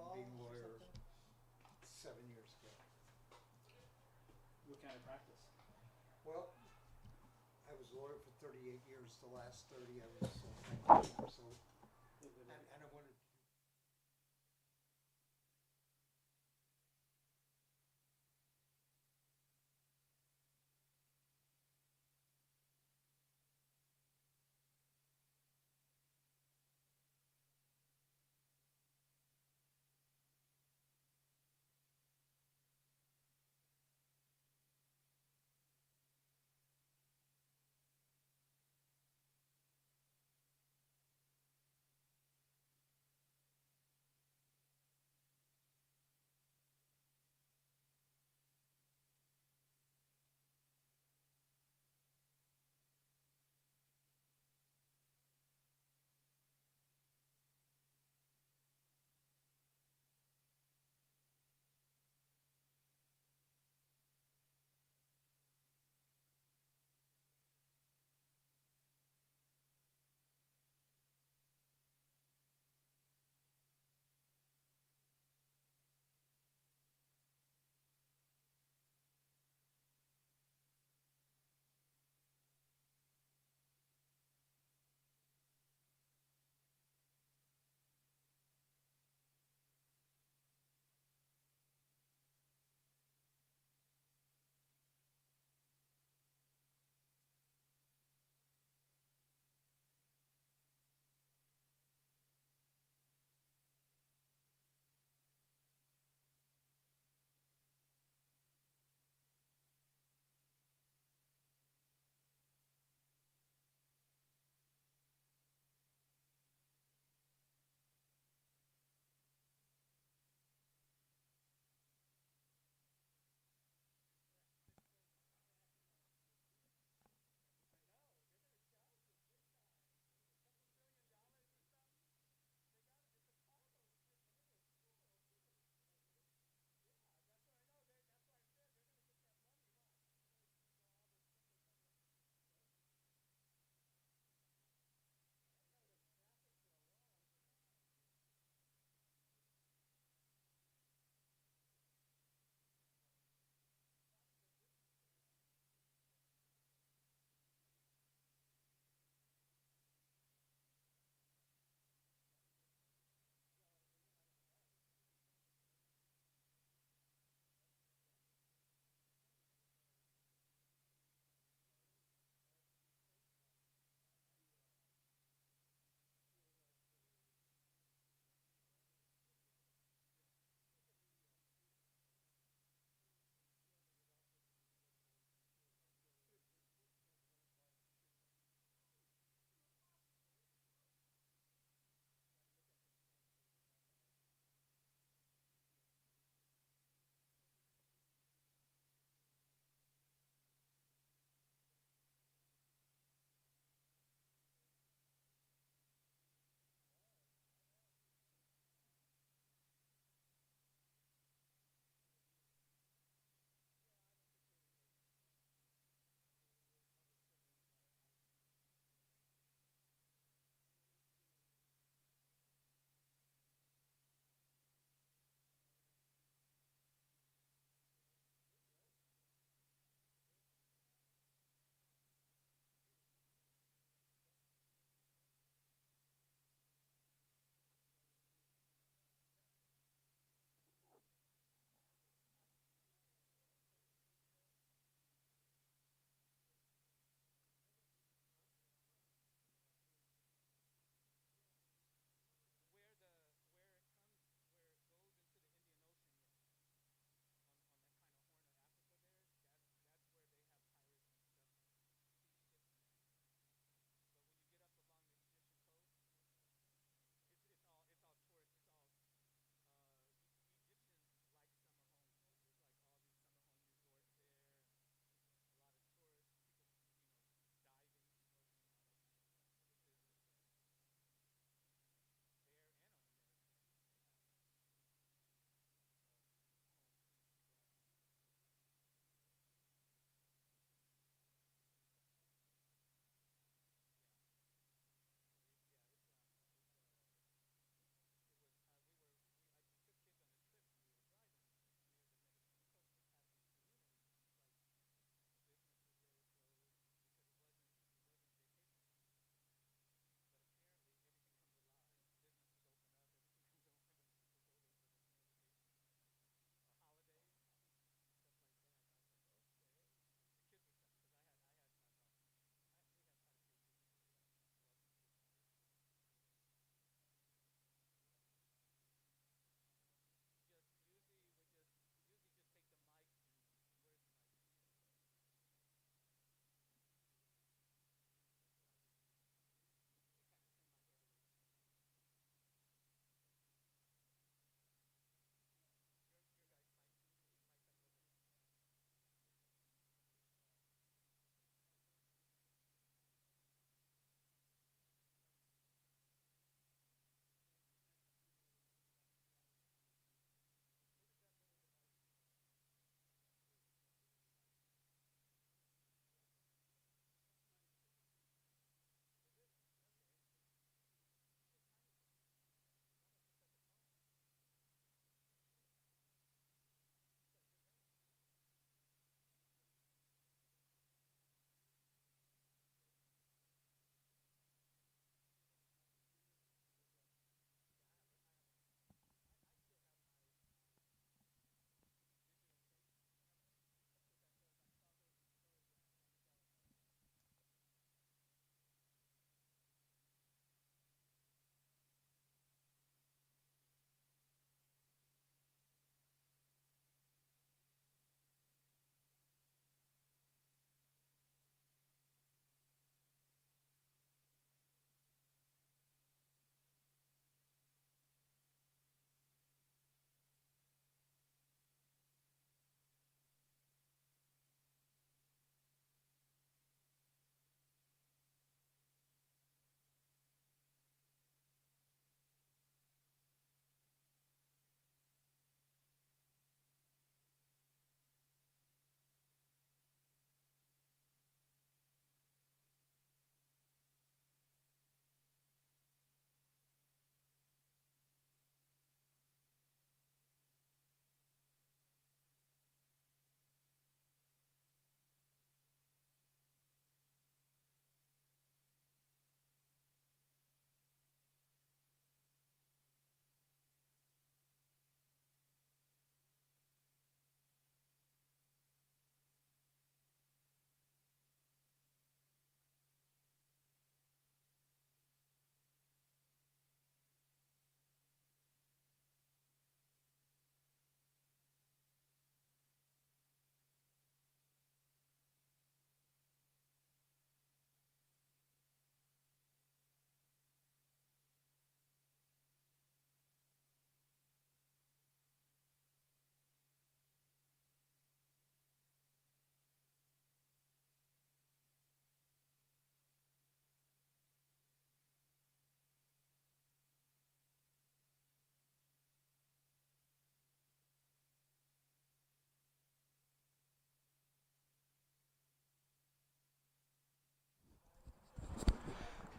being a or lawyer something? 7 years ago. What kind of practice? Well, I was a lawyer for 38 years. The last 30 I was so and I wanted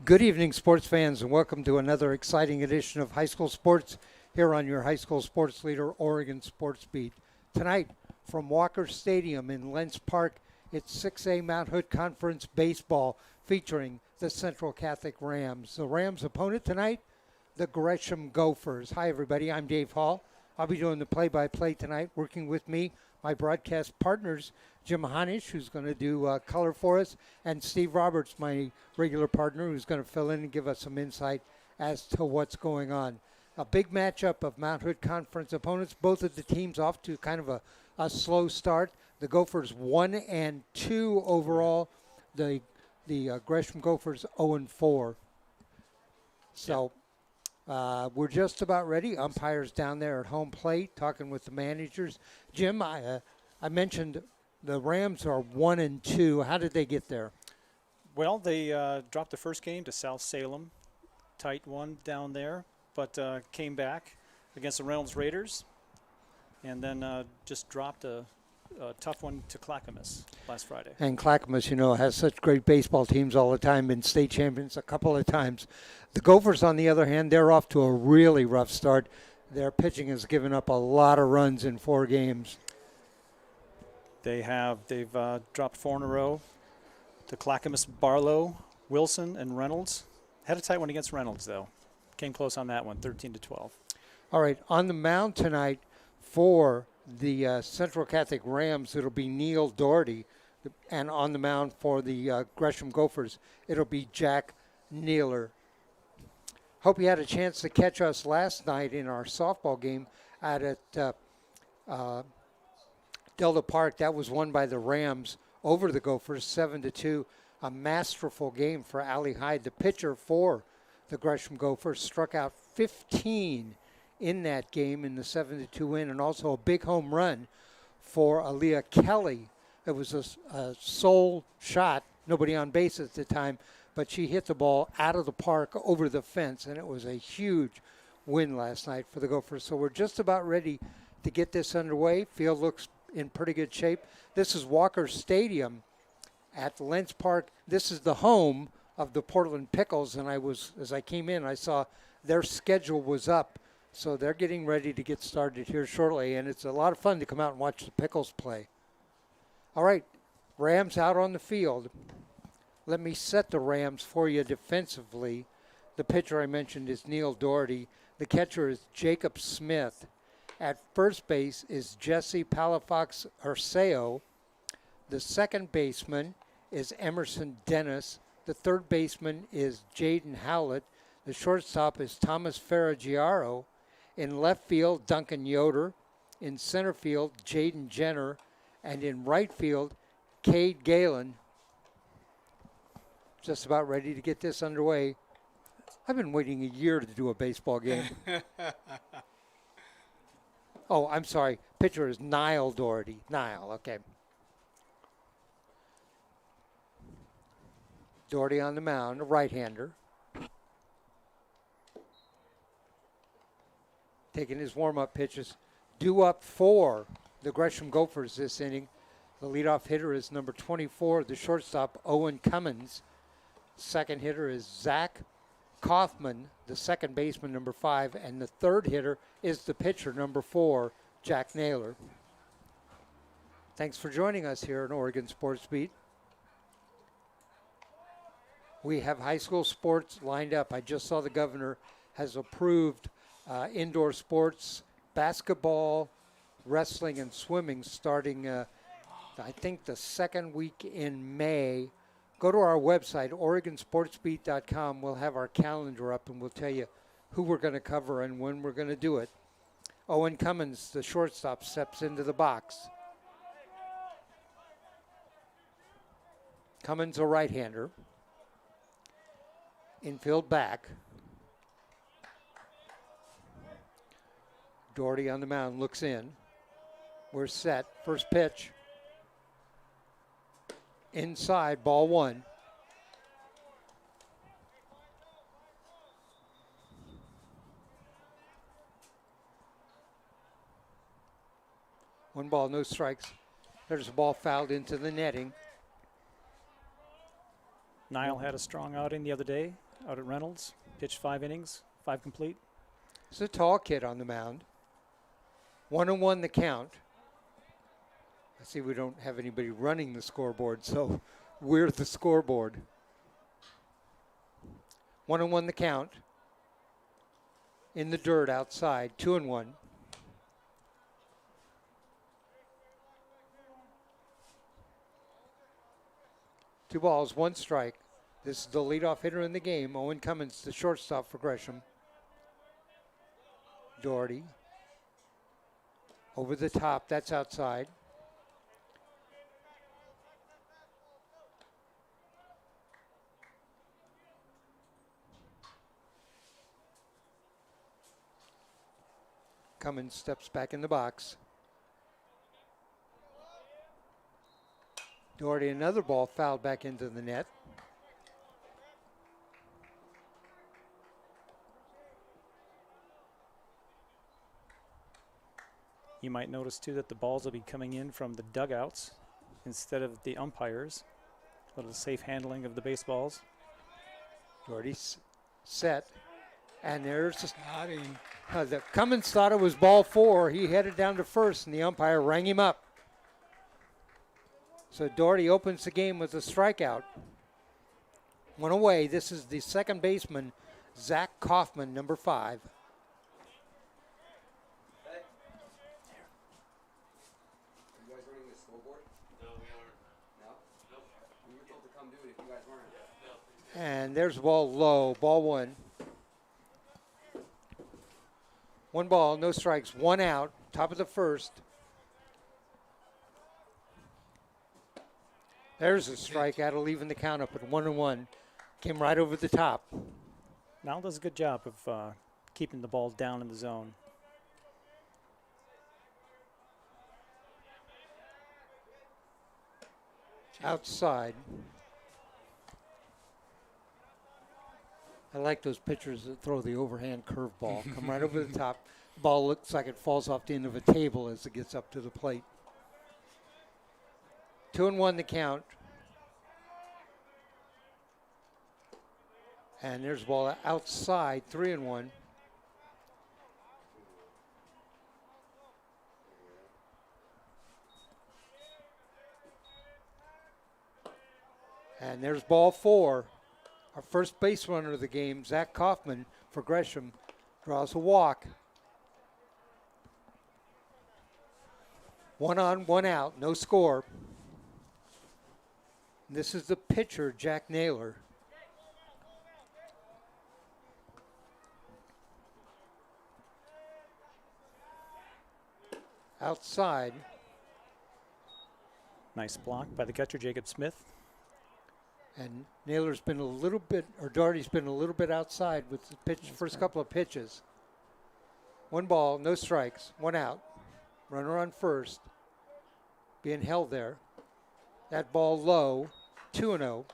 Good evening, sports fans, and welcome to another exciting edition of High School Sports here on your High School Sports Leader, Oregon Sports Beat. Tonight, from Walker Stadium in Lents Park, it's 6A Mount Hood Conference Baseball featuring the Central Catholic Rams. The Rams' opponent tonight, the Gresham Gophers. Hi, everybody. I'm Dave Hall. I'll be doing the play-by-play tonight. Working with me, my broadcast partners, Jim Hanish, who's going to do color for us, and Steve Roberts, my regular partner, who's going to fill in and give us some insight as to what's going on. A big matchup of Mount Hood Conference opponents. Both of the teams off to kind of a slow start. The Gophers 1-2 overall. The Gresham Gophers 0-4. So we're just about ready. Umpires down there at home plate talking with the managers. Jim, I mentioned the Rams are 1-2. How did they get there? Well, they dropped the first game to South Salem, tight one down there, but came back against the Reynolds Raiders, and then just dropped a tough one to Clackamas last Friday. And Clackamas, has such great baseball teams all the time, been state champions a couple of times. The Gophers, on the other hand, they're off to a really rough start. Their pitching has given up a lot of runs in 4 games. They've dropped 4 in a row to Clackamas, Barlow, Wilson, and Reynolds. Had a tight one against Reynolds, though. Came close on that one, 13-12. All right, on the mound tonight for the Central Catholic Rams, it'll be Neil Doherty. And on the mound for the Gresham Gophers, it'll be Jack Naylor. Hope you had a chance to catch us last night in our softball game at Delta Park. That was won by the Rams over the Gophers, 7-2. A masterful game for Allie Hyde. The pitcher for the Gresham Gophers struck out 15 in that game in the 7-2 win, and also a big home run for Aaliyah Kelly. It was a sole shot, nobody on base at the time, but she hit the ball out of the park over the fence, and it was a huge win last night for the Gophers. So we're just about ready to get this underway. Field looks in pretty good shape. This is Walker Stadium at Lents Park. This is the home of the Portland Pickles, and as I came in, I saw their schedule was up, so they're getting ready to get started here shortly, and it's a lot of fun to come out and watch the Pickles play. All right, Rams out on the field. Let me set the Rams for you defensively. The pitcher I mentioned is Neil Doherty. The catcher is Jacob Smith. At first base is Jesse Palafox Urseo. The second baseman is Emerson Dennis. The third baseman is Jaden Howlett. The shortstop is Thomas Ferragiaro. In left field, Duncan Yoder. In center field, Jaden Jenner. And in right field, Cade Galen. Just about ready to get this underway. I've been waiting a year to do a baseball game. Oh, I'm sorry. Pitcher is Niall Doherty. Niall, okay. Doherty on the mound, a right-hander. Taking his warm-up pitches. Due up for the Gresham Gophers this inning. The leadoff hitter is number 24, the shortstop, Owen Cummins. Second hitter is Zach Kaufman, the second baseman, number 5, and the third hitter is the pitcher, number 4, Jack Naylor. Thanks for joining us here in Oregon Sports Beat. We have high school sports lined up. I just saw the governor has approved indoor sports, basketball, wrestling, and swimming starting, I think, the second week in May. Go to our website, OregonSportsBeat.com. We'll have our calendar up, and we'll tell you who we're going to cover and when we're going to do it. Owen Cummins, the shortstop, steps into the box. Cummins, a right-hander. Infield back. Doherty on the mound, looks in. We're set. First pitch. Inside, ball 1. One ball, no strikes. There's a ball fouled into the netting. Niall had a strong outing the other day out at Reynolds. Pitched 5 innings, 5 complete. It's a tall kid on the mound. 1-1 the count. I see we don't have anybody running the scoreboard, so we're the scoreboard. 1-1 the count. In the dirt outside, 2-1. Two balls, 1 strike. This is the leadoff hitter in the game. Owen Cummins, the shortstop for Gresham. Doherty. Over the top, that's outside. Cummins steps back in the box. Doherty, another ball fouled back into the net. You might notice too that the balls will be coming in from the dugouts instead of the umpires. A little safe handling of the baseballs. Doherty's set. And there's the Cummins thought it was ball 4. He headed down to first, and the umpire rang him up. So Doherty opens the game with a strikeout. 1 away. This is the second baseman, Zach Kaufman, number 5. And there's the ball low, ball 1. 1 ball, no strikes, 1 out, top of the first. There's a strikeout, leaving the count up at 1-1. Came right over the top. Mal does a good job of keeping the ball down in the zone. Outside. I like those pitchers that throw the overhand curveball. Come right over the top. Ball looks like it falls off the end of a table as it gets up to the plate. 2-1 the count. And there's the ball outside, 3-1. And there's ball 4. Our first base runner of the game, Zach Kaufman for Gresham, draws a walk. 1 on, 1 out, no score. And this is the pitcher, Jack Naylor. Outside. Nice block by the catcher, Jacob Smith. And Naylor's been a little bit, or Doherty's been a little bit outside with the pitch, first couple of pitches. 1 ball, no strikes, 1 out. Runner on first, being held there. That ball low, 2-0.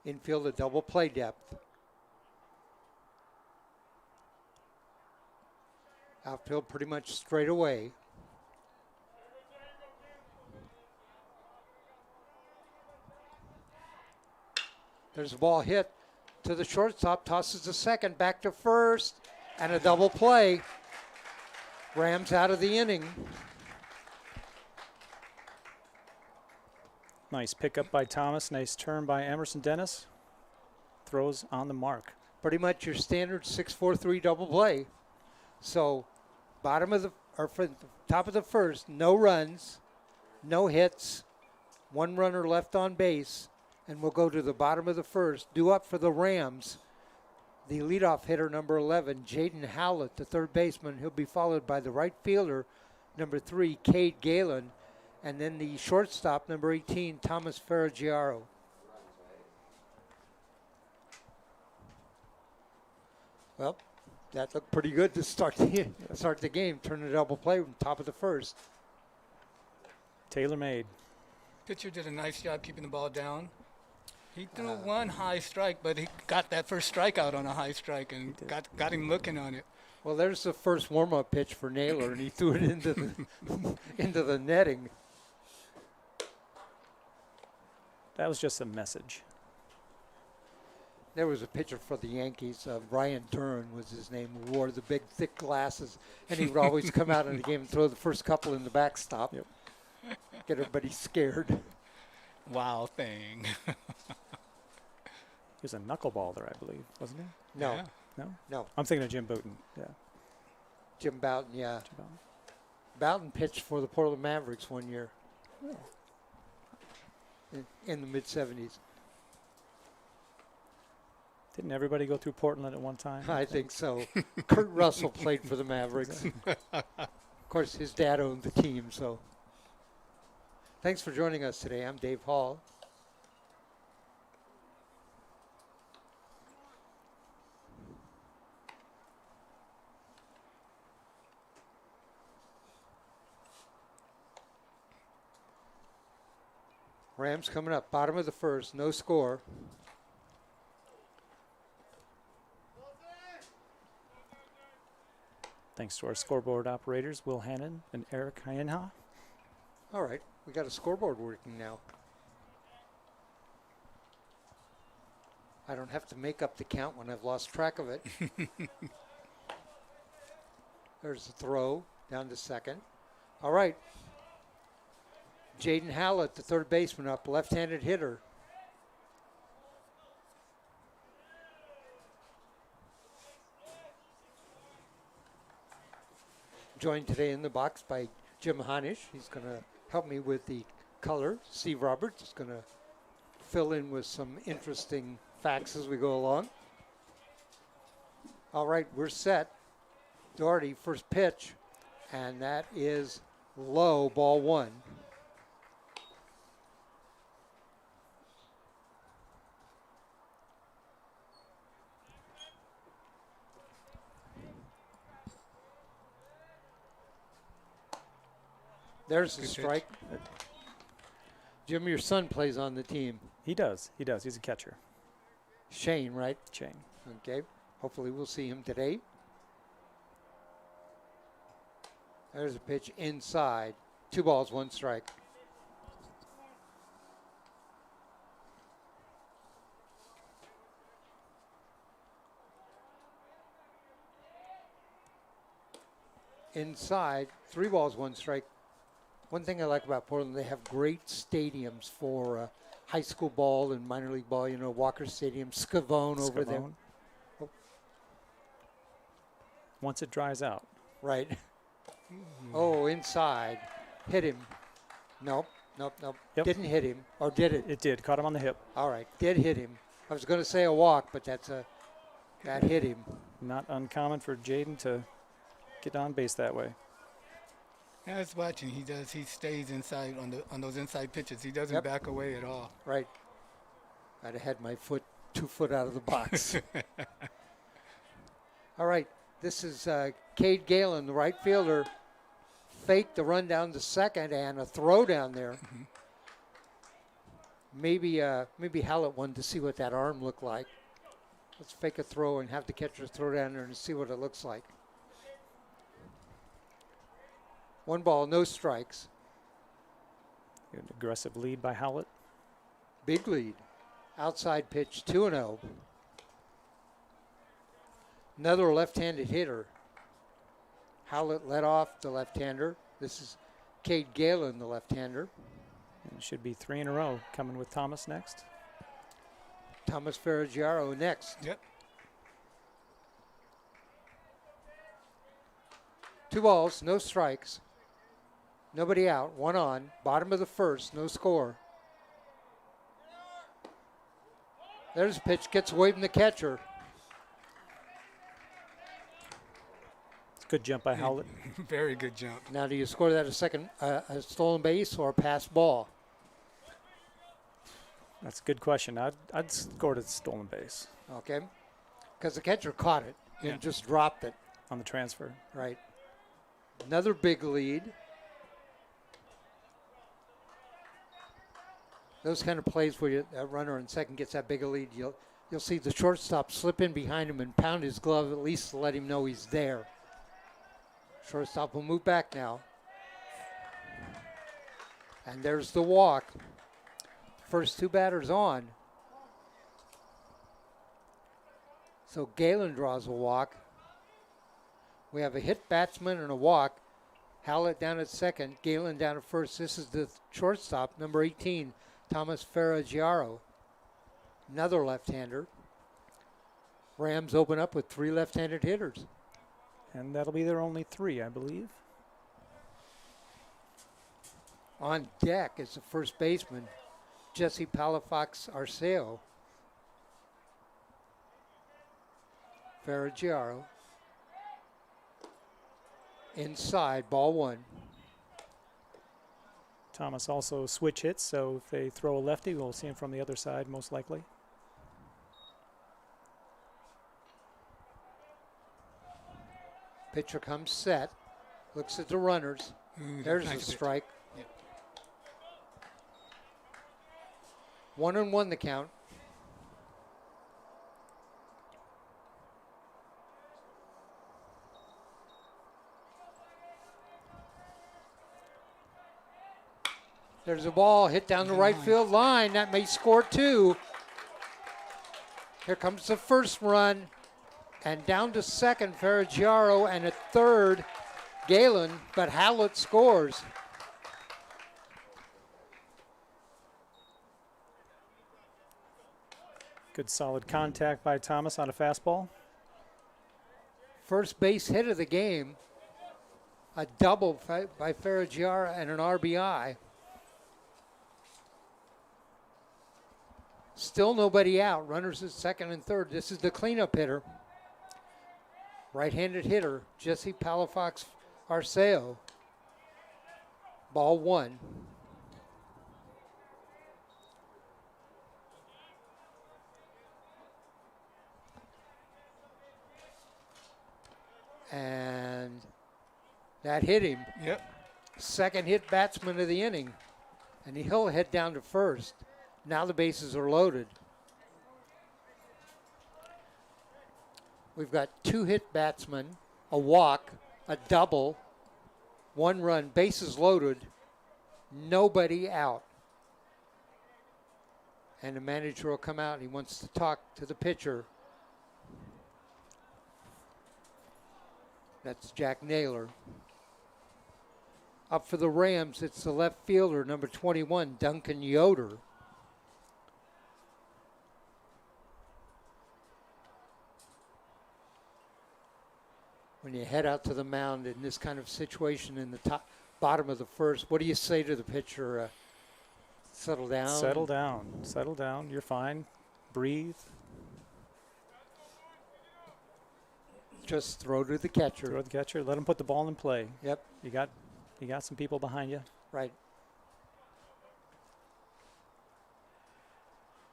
Infield a double play depth. Outfield pretty much straight away. There's a ball hit to the shortstop, tosses to second, back to first, and a double play. Rams out of the inning. Nice pickup by Thomas. Nice turn by Emerson Dennis. Throws on the mark. Pretty much your standard 6-4-3 double play. So for the top of the first, no runs, no hits, 1 runner left on base, and we'll go to the bottom of the first. Due up for the Rams, the leadoff hitter, number 11, Jaden Howlett, the third baseman. He'll be followed by the right fielder, number 3, Cade Galen, and then the shortstop, number 18, Thomas Ferragiaro. Well, that looked pretty good to start the game. Turn a double play from top of the first. Tailor-made. Pitcher did a nice job keeping the ball down. He threw 1 high strike, but he got that first strikeout on a high strike and got him looking on it. Well, there's the first warm-up pitch for Naylor, and he threw it into the into the netting. That was just a message. There was a pitcher for the Yankees, Ryan Dern was his name, who wore the big, thick glasses, and he would always come out in the game and throw the first couple in the backstop. Yep. Get everybody scared. Wow thing. He was a knuckleballer, I believe, wasn't he? No, Yeah. No? no. I'm thinking of Jim Bouton. Yeah. Jim Bouton, yeah. Jim Bouton. Bouton pitched for the Portland Mavericks one year Oh. in the mid-'70s. Didn't everybody go through Portland at one time? I think so. Kurt Russell played for the Mavericks. Of course, his dad owned the team, so. Thanks for joining us today. I'm Dave Hall. Rams coming up, bottom of the first, no score. Thanks to our scoreboard operators, Will Hannon and Eric Hyenha. All right, we got a scoreboard working now. I don't have to make up the count when I've lost track of it. There's the throw down to second. All right. Jaden Howlett, the third baseman, up, left-handed hitter. Joined today in the box by Jim Honish. He's going to help me with the color. Steve Roberts is going to fill in with some interesting facts as we go along. All right, we're set. Doherty, first pitch, and that is low, ball one. There's the Good pitch. strike. Jim, your son plays on the team. He does. He does. He's a catcher. Shane, right? Chain. Okay. Hopefully we'll see him today. There's a pitch inside. 2 balls, 1 strike. Inside, 3 balls, 1 strike. One thing I like about Portland, they have great stadiums for high school ball and minor league ball. You know, Walker Stadium, Scavone over there. Scavone. Oh. Once it dries out. Right. Oh, inside. Hit him. Nope. Yep. Didn't hit him. Or did it? It did. Caught him on the hip. All right. Did hit him. I was going to say a walk, but that hit him. Not uncommon for Jaden to get on base that way. Yeah, I was watching. He stays inside on those inside pitches. He doesn't Yep. back away at all. Right. I'd have had my foot 2 foot out of the box. All right. This is Cade Galen, the right fielder. Faked the run down to second and a throw down there. Maybe Howlett wanted to see what that arm looked like. Let's fake a throw and have the catcher throw down there and see what it looks like. 1 ball, no strikes. An aggressive lead by Howlett. Big lead. Outside pitch, 2-0. Another left-handed hitter. Howlett led off the left-hander. This is Cade Galen, the left-hander. And it should be 3 in a row coming with Thomas next. Thomas Ferragiaro next. Yep. 2 balls, no strikes. Nobody out, 1 on. Bottom of the first, no score. There's a pitch, gets away from the catcher. It's a good jump by Howlett. Very good jump. Now, do you score that a stolen base or a pass ball? That's a good question. I'd scored a stolen base Okay. Because the catcher caught it and Yeah. just dropped it. on the transfer. Right. Another big lead. Those kind of plays where a runner in second gets that big a lead, You'll see the shortstop slip in behind him and pound his glove at least to let him know he's there. Shortstop will move back now. And there's the walk. First two batters on. So Galen draws a walk. We have a hit batsman and a walk. Howlett down at second, Galen down at first. This is the shortstop, number 18, Thomas Ferragiaro. Another left-hander. Rams open up with 3 left-handed hitters. And that'll be their only 3, I believe. On deck is the first baseman, Jesse Palafox Arceo. Ferragiaro. Inside, ball 1. Thomas also switch hits, so if they throw a lefty, we'll see him from the other side most likely. Pitcher comes set, looks at the runners. There's a strike. Yep. 1-1 the count. There's a ball hit down the right field line. That may score 2. Here comes the first run. And down to second, Ferragiaro, and at third, Galen, but Howlett scores. Good solid contact by Thomas on a fastball. First base hit of the game. A double by Ferragiaro and an RBI. Still nobody out. Runners at second and third. This is the cleanup hitter. Right-handed hitter, Jesse Palafox Arceo. Ball 1. And that hit him. Yep. Second hit batsman of the inning. And he'll head down to first. Now the bases are loaded. We've got 2 hit batsmen, a walk, a double, 1 run, bases loaded, nobody out. And the manager will come out and he wants to talk to the pitcher. That's Jack Naylor. Up for the Rams, it's the left fielder, number 21, Duncan Yoder. When you head out to the mound in this kind of situation in the bottom of the first, what do you say to the pitcher? Settle down? Settle down. Settle down. You're fine. Breathe. Just throw to the catcher. Throw the catcher. Let him put the ball in play. Yep. You got some people behind you. Right.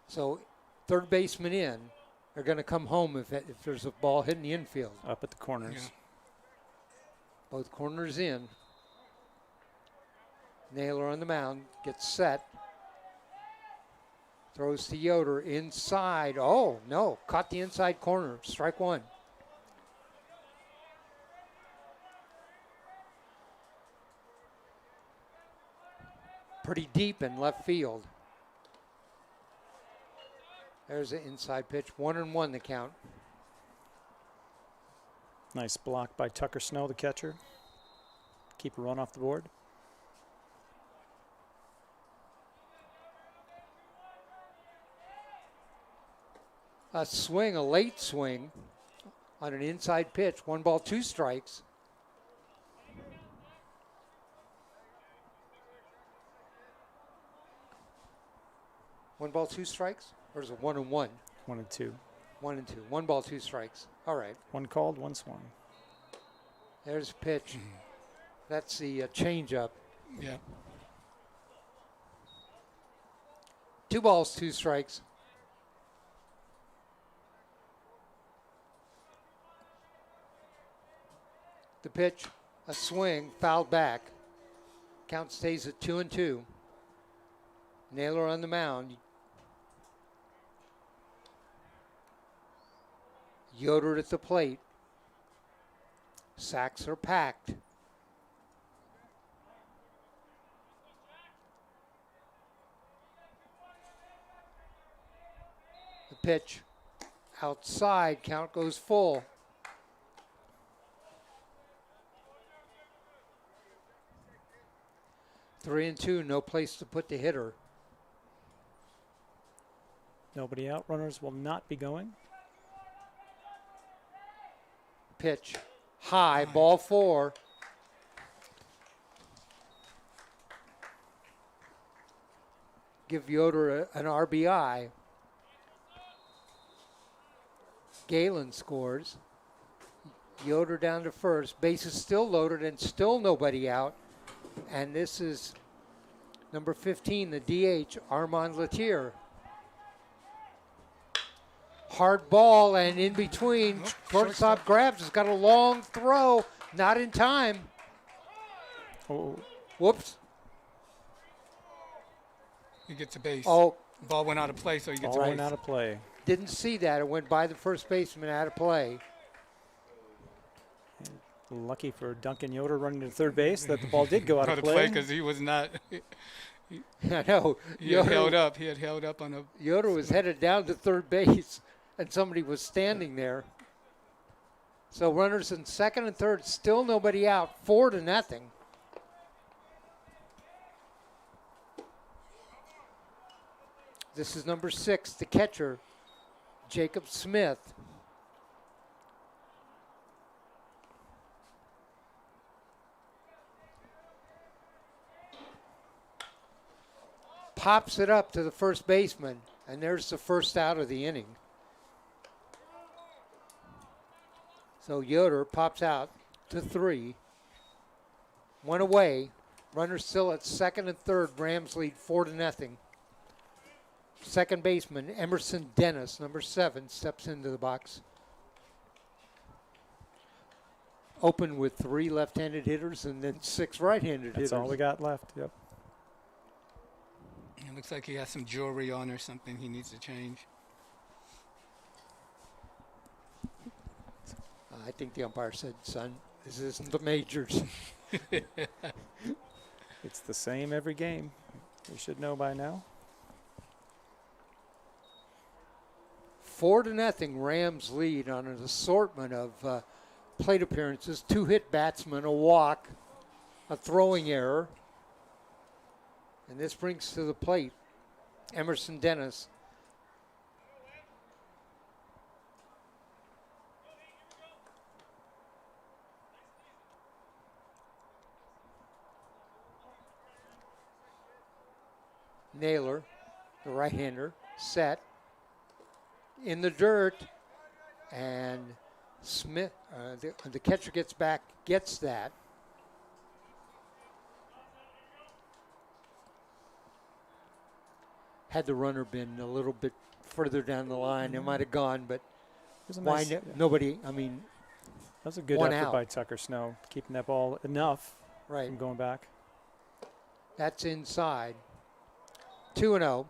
So third baseman in. They're going to come home if there's a ball hitting the infield. Up at the corners. Yeah. Both corners in. Naylor on the mound, gets set. Throws to Yoder inside. Oh, no, caught the inside corner. Strike 1. Pretty deep in left field. There's an inside pitch. 1-1 the count. Nice block by Tucker Snow, the catcher. Keep a run off the board. A swing, a late swing on an inside pitch. 1 ball, 2 strikes. One ball, 2 strikes? Or is it 1-1? 1 and 2. 1 and 2. 1 ball, 2 strikes. All right. 1 called, 1 swung. There's a pitch. That's the changeup. Yeah. 2 balls, 2 strikes. The pitch, a swing, fouled back. Count stays at 2-2. Naylor on the mound. Yoder at the plate. Sacks are packed. The pitch outside, count goes full. Three and two, no place to put the hitter. Nobody out. Runners will not be going. Pitch high, ball four. Give Yoder an RBI. Galen scores. Yoder down to first. Base is still loaded and still nobody out. And this is number 15, the DH, Armand Latier. Hard ball, and in between, shortstop grabs. Has got a long throw, not in time. Oh, Whoops. He gets a base. Oh, Ball went out of play, so he gets ball a went base. out of play. didn't see that. It went by the first baseman out of play. Lucky for Duncan Yoder running to third base that the ball did go out Out of of play play. because he was not. I know. He had held up. He had held up on a. Yoder was headed down to third base, and somebody was standing there. So runners in second and third, still nobody out, 4-0. This is number 6, the catcher, Jacob Smith. Pops it up to the first baseman, and there's the first out of the inning. So Yoder pops out to 3. One away. Runners still at second and third. Rams lead 4-0. Second baseman, Emerson Dennis, number 7, steps into the box. Open with 3 left-handed hitters and then 6 right-handed hitters. That's all we got left. Yep. It looks like he has some jewelry on or something he needs to change. I think the umpire said, son, this isn't the majors. It's the same every game. You should know by now. 4-0, Rams lead on an assortment of plate appearances, 2 hit batsmen, a walk, a throwing error. And this brings to the plate Emerson Dennis. Naylor, the right-hander, set in the dirt, and Smith, the catcher gets back, gets that. Had the runner been a little bit further down the line, it might have gone, but It was a why nice, nobody, I mean, that was a good one effort out. by Tucker Snow, keeping that ball enough right, from going back. that's inside. 2-0.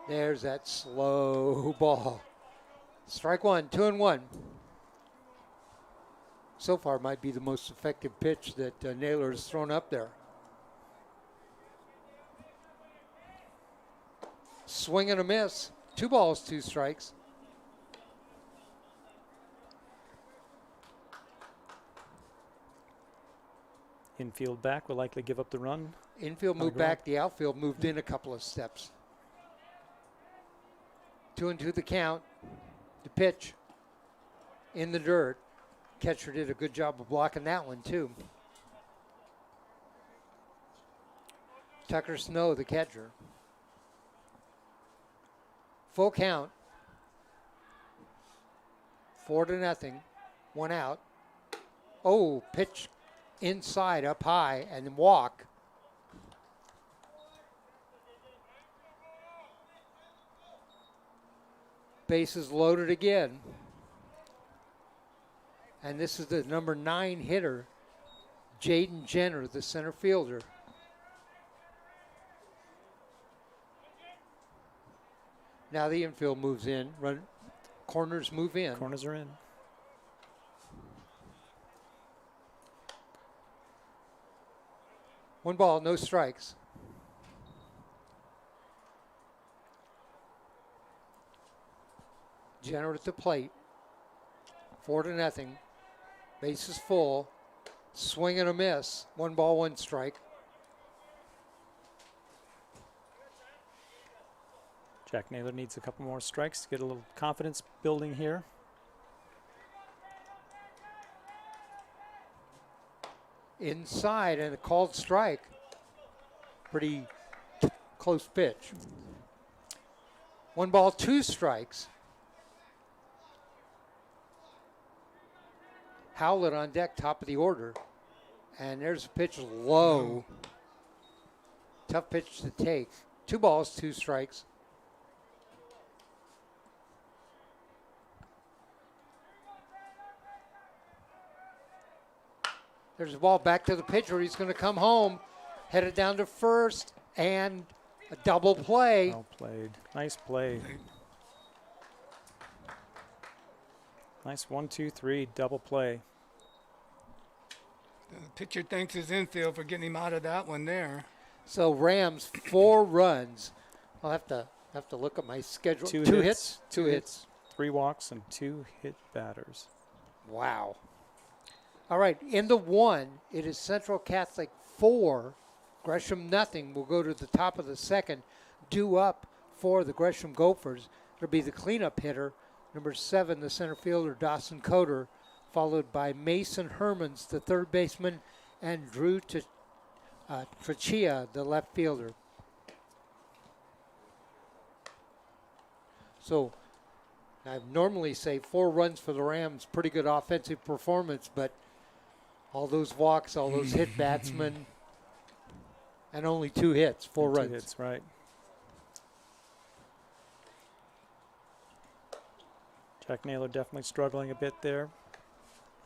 There's that slow ball. Strike one, 2-1. So far might be the most effective pitch that Naylor has thrown up there. Swing and a miss. 2 balls, 2 strikes. Infield back will likely give up the run. Infield moved back. The outfield moved in a couple of steps. 2-2 the count. The pitch in the dirt. Catcher did a good job of blocking that one, too. Tucker Snow, the catcher. Full count. 4-0. 1 out. Oh, pitch inside, up high, and walk. Bases loaded again. And this is the number 9 hitter, Jaden Jenner, the center fielder. Now the infield moves in. Corners move in. Corners are in. One ball, no strikes. Jenner at the plate. 4-0. Base is full. Swing and a miss. One ball, one strike. Jack Naylor needs a couple more strikes to get a little confidence building here. Inside and a called strike. Pretty close pitch. One ball, two strikes. Howlett on deck, top of the order. And there's a pitch low. Tough pitch to take. 2 balls, 2 strikes. There's a ball back to the pitcher. He's going to come home, headed down to first, and a double play. Well played. Nice play. Nice 1-2-3 double play. The pitcher thanks his infield for getting him out of that one there. So Rams 4 runs. I'll have to look at my schedule. Two Two hits. hits. 2 hits. 3 walks and 2 hit batters. Wow. All right, in the 1, it is Central Catholic 4, Gresham nothing. We'll go to the top of the second, due up for the Gresham Gophers. It'll be the cleanup hitter, number 7, the center fielder, Dawson Coder, followed by Mason Hermans, the third baseman, and Drew Trachia, the left fielder. So I normally say 4 runs for the Rams, pretty good offensive performance, but all those walks, all those hit batsmen, and only 2 hits, 4 runs. 2 hits, right. Jack Naylor definitely struggling a bit there.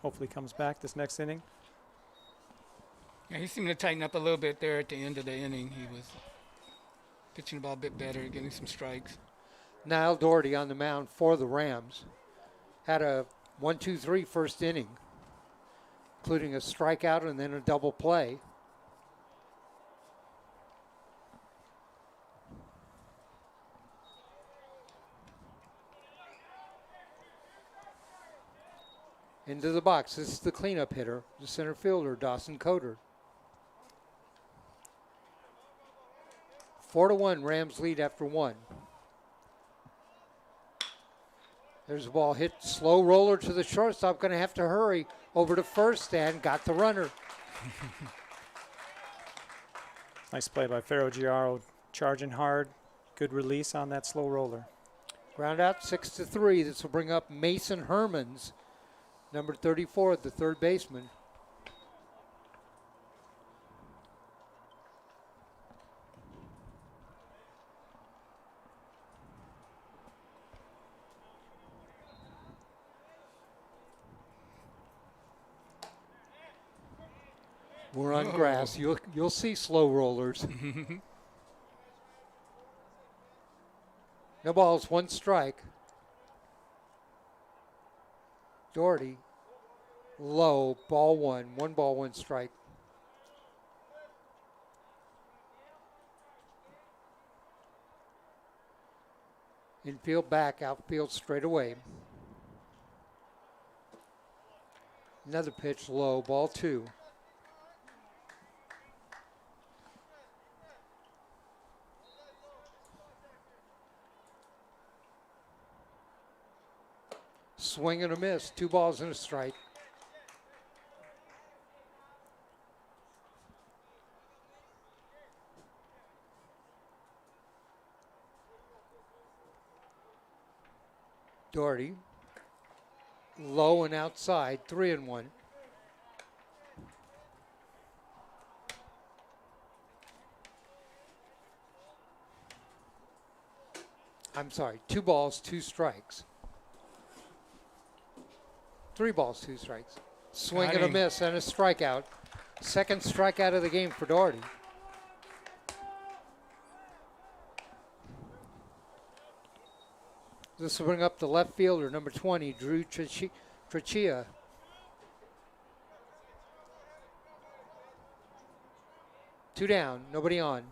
Hopefully comes back this next inning. Yeah, he seemed to tighten up a little bit there at the end of the inning. He was pitching the ball a bit better, getting some strikes. Niall Doherty on the mound for the Rams. Had a 1-2-3 first inning, including a strikeout and then a double play. Into the box. This is the cleanup hitter, the center fielder, Dawson Coder. 4-1, Rams lead after 1. There's a ball hit, slow roller to the shortstop, going to have to hurry over to first and got the runner. Nice play by Ferragiaro, charging hard. Good release on that slow roller. Ground out 6-3. This will bring up Mason Hermans, number 34, the third baseman. We're on grass. You'll see slow rollers. No balls, 1 strike. Doherty, low, ball 1. 1 ball, 1 strike. Infield back, outfield straight away. Another pitch low, ball 2. Swing and a miss, 2 balls and a strike. Doherty, low and outside, 3-1. I'm sorry, 2 balls, 2 strikes. 3 balls, 2 strikes. Swing and a miss and a strikeout. Second strikeout of the game for Doherty. This will bring up the left fielder, number 20, Drew Trachia. Two down, nobody on.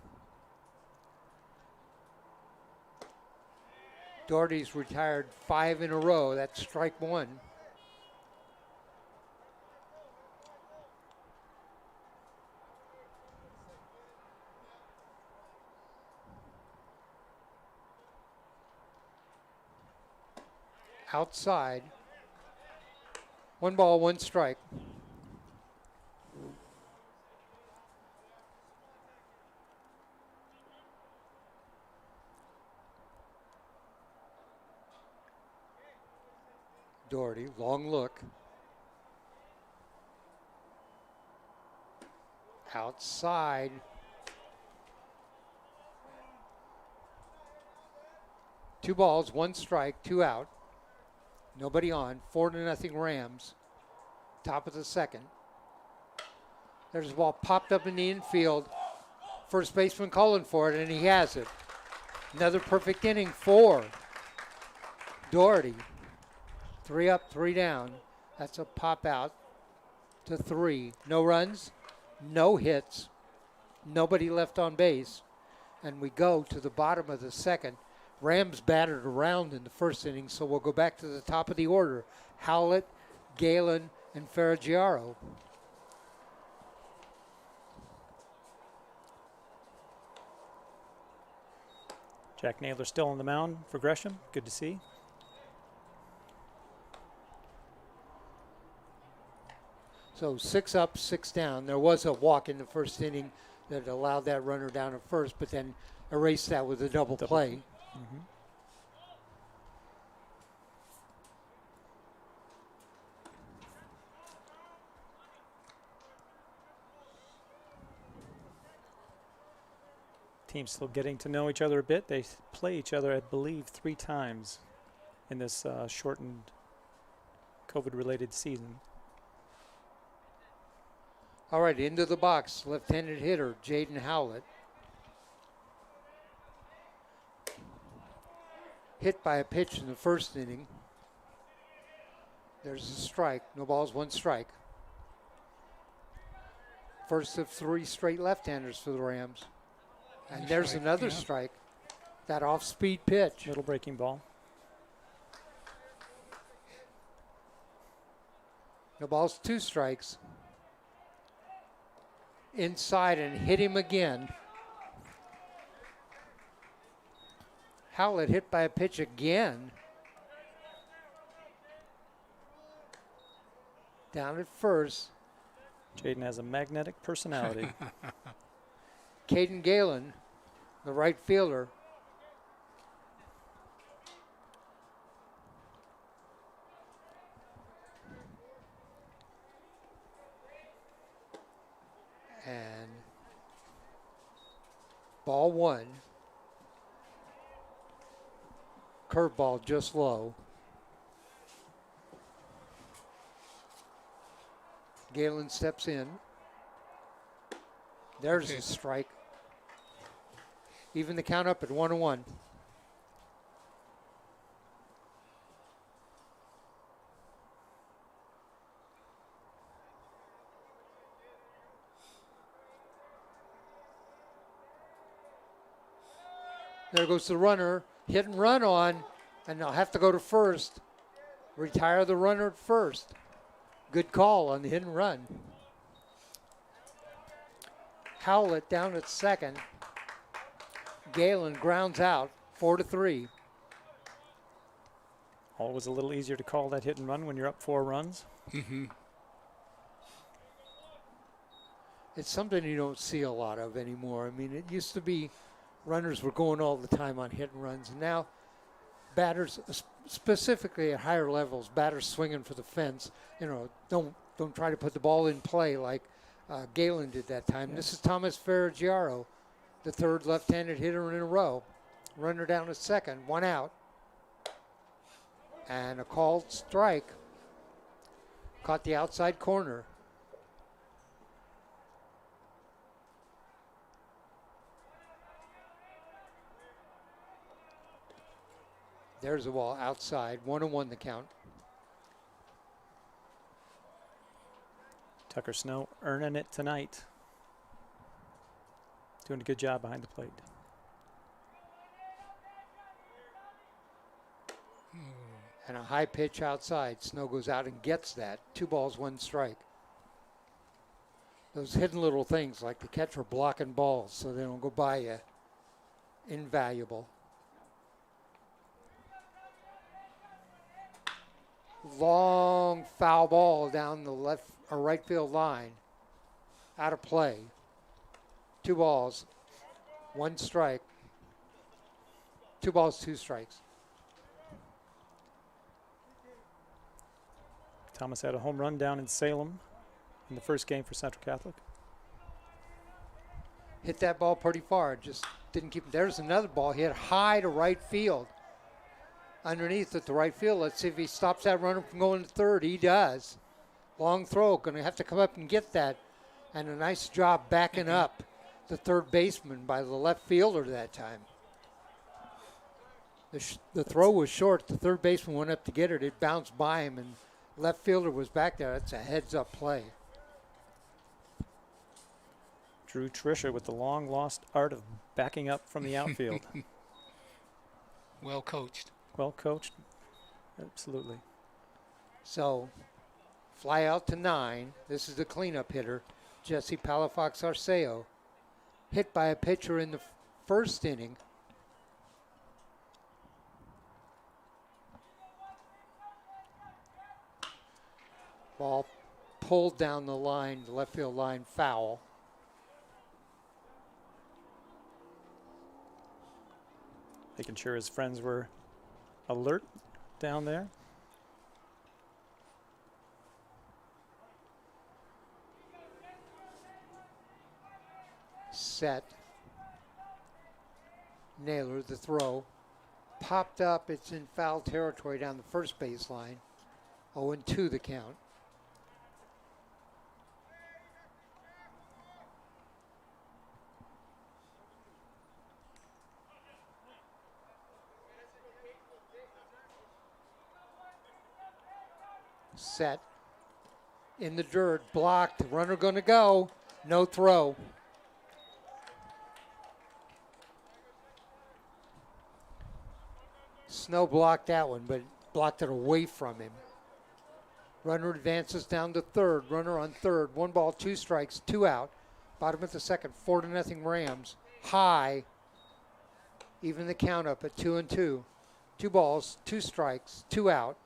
Doherty's retired 5 in a row. That's strike one. Outside. 1 ball, 1 strike. Doherty, long look. Outside. Two balls, 1 strike, 2 out. Nobody on. 4-0 Rams. Top of the second. There's a ball popped up in the infield. First baseman calling for it, and he has it. Another perfect inning for Doherty. 3 up, 3 down. That's a pop out to 3. No runs, no hits, nobody left on base. And we go to the bottom of the second. Rams battered around in the first inning, so we'll go back to the top of the order. Howlett, Galen, and Ferragiaro. Jack Naylor still on the mound for Gresham. Good to see. So 6 up, 6 down. There was a walk in the first inning that allowed that runner down at first, but then erased that with a double play. Mm-hmm. Teams still getting to know each other a bit. They play each other, I believe, 3 times in this shortened COVID-related season. All right, into the box, left-handed hitter, Jaden Howlett. Hit by a pitch in the first inning. There's a strike. No balls, 1 strike. First of 3 straight left-handers for the Rams. And there's strike, another yeah. strike. That off-speed pitch. Middle breaking ball. No balls, 2 strikes. Inside and hit him again. Howlett hit by a pitch again. Down at first. Jaden has a magnetic personality. Caden Galen, the right fielder. And ball 1. Curveball just low. Galen steps in. There's a strike. Even the count up at 1-1. There goes the runner. Hit and run on, and they'll have to go to first. Retire the runner at first. Good call on the hit and run. Howlett down at second. Galen grounds out, 4-3. Always a little easier to call that hit and run when you're up 4 runs. Mm-hmm. It's something you don't see a lot of anymore. I mean, it used to be runners were going all the time on hit and runs, and now batters, specifically at higher levels, batters swinging for the fence, you know, don't try to put the ball in play like Galen did that time. Yes. This is Thomas Ferragiaro, the 3rd left-handed hitter in a row. Runner down at second, 1 out. And a called strike. Caught the outside corner. There's the ball outside. 1-1 the count. Tucker Snow earning it tonight. Doing a good job behind the plate. And a high pitch outside. Snow goes out and gets that. 2 balls, 1 strike. Those hidden little things like the catcher blocking balls so they don't go by you. Invaluable. Long foul ball down the left or right field line. Out of play. 2 balls, 1 strike. 2 balls, 2 strikes. Thomas had a home run down in Salem in the first game for Central Catholic. Hit that ball pretty far. Just didn't keep it. There's another ball hit high to right field. Underneath at the right field. Let's see if he stops that runner from going to third. He does. Long throw. Going to have to come up and get that. And a nice job backing up the third baseman by the left fielder that time. The throw was short. The third baseman went up to get it. It bounced by him, and left fielder was back there. That's a heads-up play. Drew Tricia with the long-lost art of backing up from the outfield. Well coached. Well coached. Absolutely. So, fly out to 9. This is the cleanup hitter, Jesse Palafox Arceo. Hit by a pitcher in the first inning. Ball pulled down the line, the left field line, foul. Making sure his friends were alert down there. Set. Naylor, the throw. Popped up, it's in foul territory down the first baseline. 0-2 the count. Set in the dirt, blocked, runner gonna go, no throw. Snow blocked that one, but blocked it away from him. Runner advances down to third, runner on third, 1 ball, 2 strikes, 2 out. Bottom of the second, 4-0 Rams. High, even the count up at 2-2. 2 balls, 2 strikes, 2 out.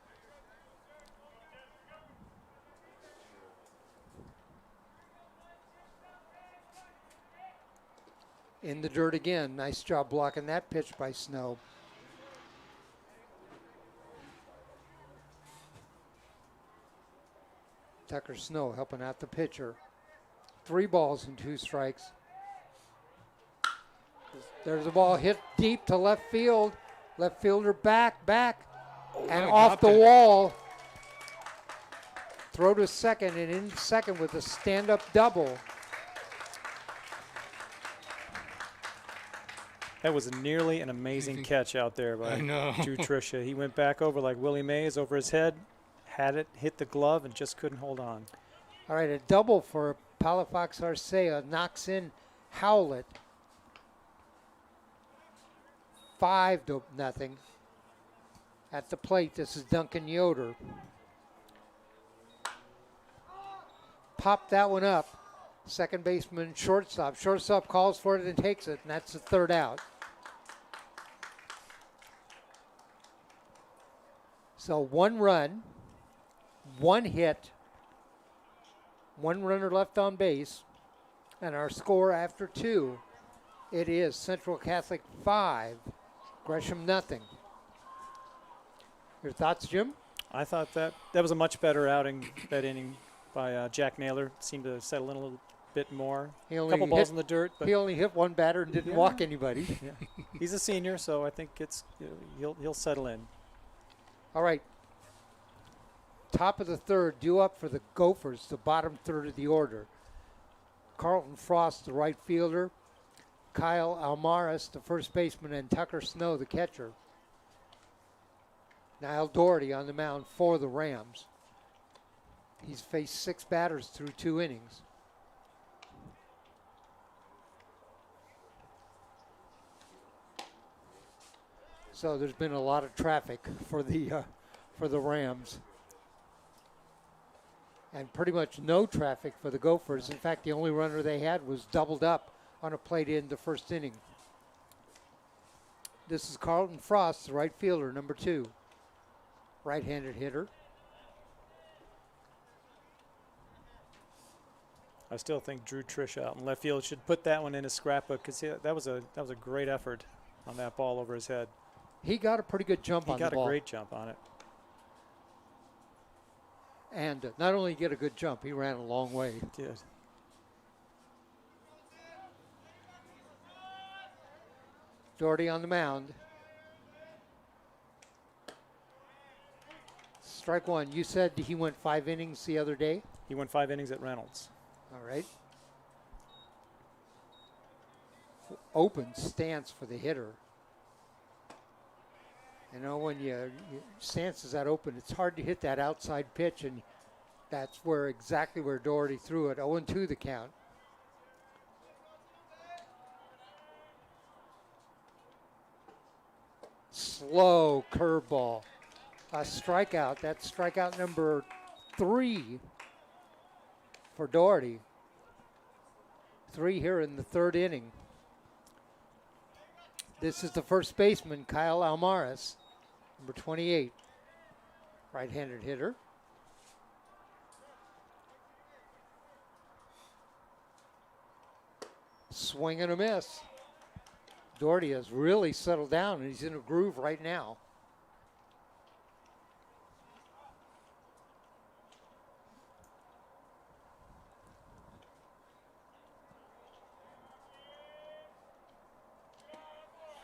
In the dirt again. Nice job blocking that pitch by Snow. Tucker Snow helping out the pitcher. 3 balls and 2 strikes. There's a ball hit deep to left field. Left fielder back, and off the wall. Throw to second, and in second with a stand-up double. That was nearly an amazing catch out there by Drew Tricia. He went back over like Willie Mays over his head, had it hit the glove, and just couldn't hold on. All right, a double for Palafox Arceo. Knocks in Howlett. 5-0. At the plate, this is Duncan Yoder. Popped that one up. Second baseman, shortstop. Shortstop calls for it and takes it, and that's the 3rd out. So 1 run, 1 hit, 1 runner left on base, and our score after 2, it is Central Catholic 5, Gresham 0. Your thoughts, Jim? I thought that was a much better outing that inning by Jack Naylor. Seemed to settle in a little bit more. A couple balls in the dirt, but he only hit 1 batter and didn't walk anybody. Yeah. He's a senior, so I think he'll settle in. All right. Top of the 3rd, due up for the Gophers, the bottom 3rd of the order. Carlton Frost, the right fielder. Kyle Almoros, the first baseman, and Tucker Snow, the catcher. Niall Doherty on the mound for the Rams. He's faced 6 batters through 2 innings. So there's been a lot of traffic for the Rams. And pretty much no traffic for the Gophers. In fact, the only runner they had was doubled up on a plate in the first inning. This is Carlton Frost, the right fielder, number 2. Right-handed hitter. I still think Drew Trish out in left field should put that one in his scrapbook because that was a great effort on that ball over his head. He got a pretty good jump on the ball. He got a great jump on it. And not only get a good jump, he ran a long way. He did. Doherty on the mound. Strike one. You said he went 5 innings the other day? He went 5 innings at Reynolds. All right. Open stance for the hitter. You know, when your stance is that open, it's hard to hit that outside pitch, and that's exactly where Doherty threw it. 0-2 the count. Slow curveball. A strikeout. That's strikeout number 3 for Doherty. 3 here in the 3rd inning. This is the first baseman, Kyle Almoros, number 28, right-handed hitter. Swing and a miss. Doherty has really settled down, and he's in a groove right now.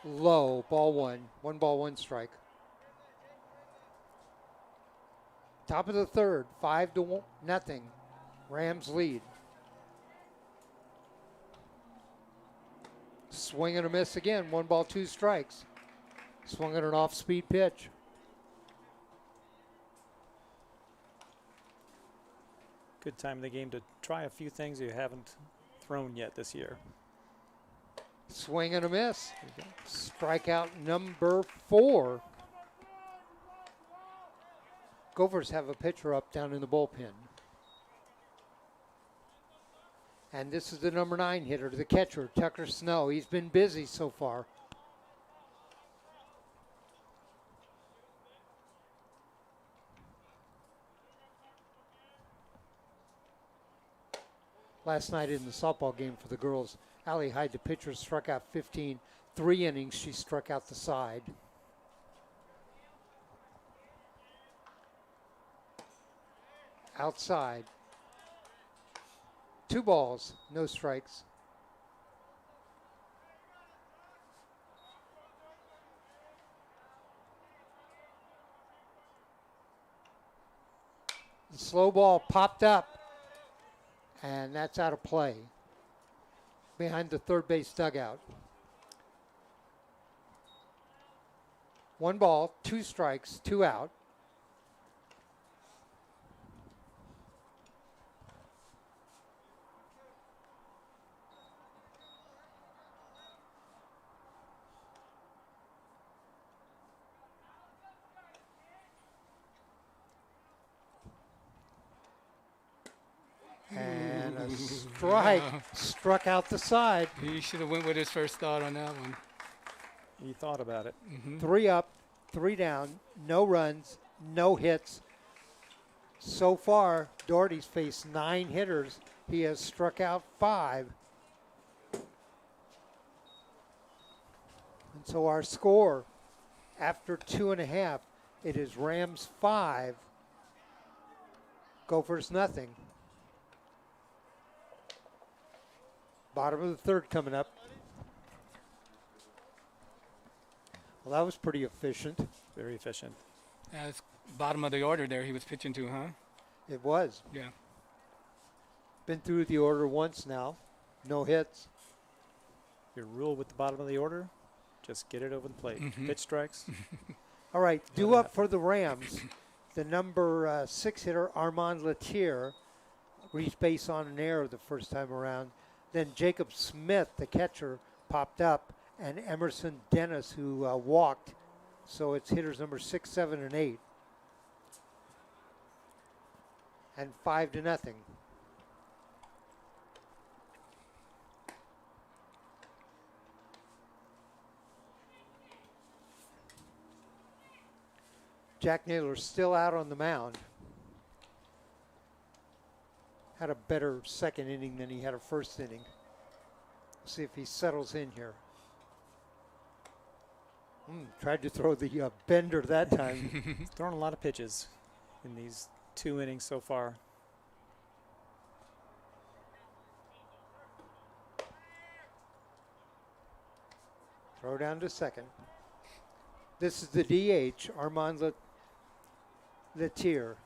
Low, ball 1. 1 ball, 1 strike. Top of the 3rd, 5-0. Rams lead. Swing and a miss again. 1 ball, 2 strikes. Swung at an off-speed pitch. Good time in the game to try a few things you haven't thrown yet this year. Swing and a miss. Strikeout number 4. Gophers have a pitcher up down in the bullpen. And this is the number 9 hitter, the catcher, Tucker Snow. He's been busy so far. Last night in the softball game for the girls, Allie Hyde, the pitcher, struck out 15. 3 innings, she struck out the side. Outside. 2 balls, no strikes. The slow ball popped up, and that's out of play behind the 3rd base dugout. 1 ball, 2 strikes, 2 out. And a strike struck out the side. He should have went with his first thought on that one. He thought about it. 3 up, 3 down, no runs, no hits. So far, Doherty's faced 9 hitters. He has struck out 5. And so our score after 2.5, it is Rams 5, Gophers nothing. Bottom of the 3rd coming up. Well, that was pretty efficient. Very efficient. That's bottom of the order there he was pitching to, huh? It was. Yeah. Been through the order once now. No hits. Your rule with the bottom of the order, just get it over the plate. Pitch strikes. All right, due up for the Rams, the number 6 hitter, Armand Latier, reached base on an error the first time around. Then Jacob Smith, the catcher, popped up, and Emerson Dennis, who walked. So it's hitters number 6, 7, and 8. And 5-0. Jack Naylor still out on the mound. Had a better second inning than he had a first inning. See if he settles in here. Tried to throw the bender that time. He's thrown a lot of pitches in these 2 innings so far. Throw down to second. This is the DH, Armand Latier.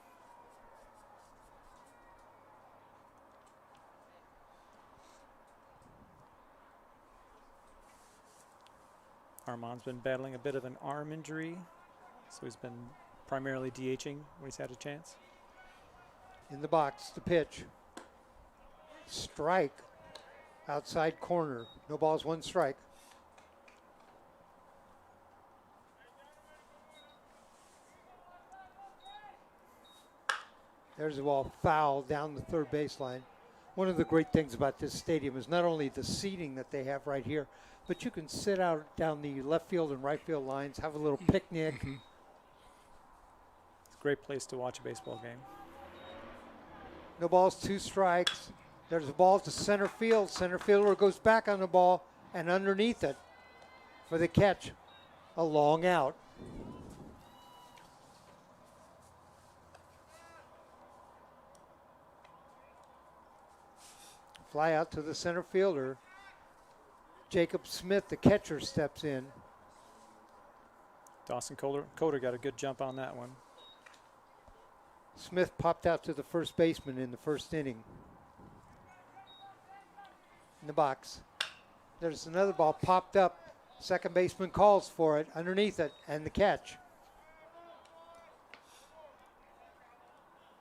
Armand's been battling a bit of an arm injury, so he's been primarily DHing when he's had a chance. In the box, the pitch. Strike. Outside corner. No balls, 1 strike. There's the ball foul down the third baseline. One of the great things about this stadium is not only the seating that they have right here, but you can sit out down the left field and right field lines, have a little picnic. It's a great place to watch a baseball game. No balls, 2 strikes. There's a ball to center field. Center fielder goes back on the ball and underneath it for the catch. A long out. Fly out to the center fielder. Jacob Smith, the catcher, steps in. Dawson Coder got a good jump on that one. Smith popped out to the first baseman in the first inning. In the box. There's another ball popped up. Second baseman calls for it, underneath it, and the catch.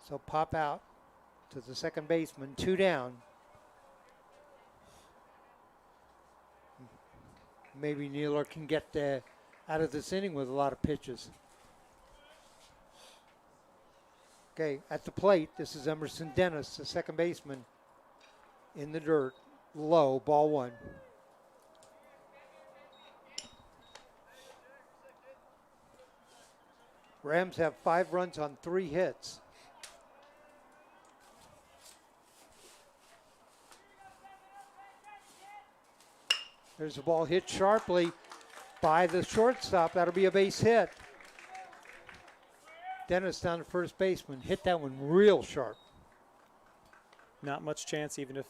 So pop out to the second baseman, 2 down. Maybe Naylor can get out of this inning with a lot of pitches. Okay, at the plate, this is Emerson Dennis, the second baseman, in the dirt, low, ball 1. Rams have 5 runs on 3 hits. There's a ball hit sharply by the shortstop. That'll be a base hit. Dennis down to first baseman. Hit that one real sharp. Not much chance, even if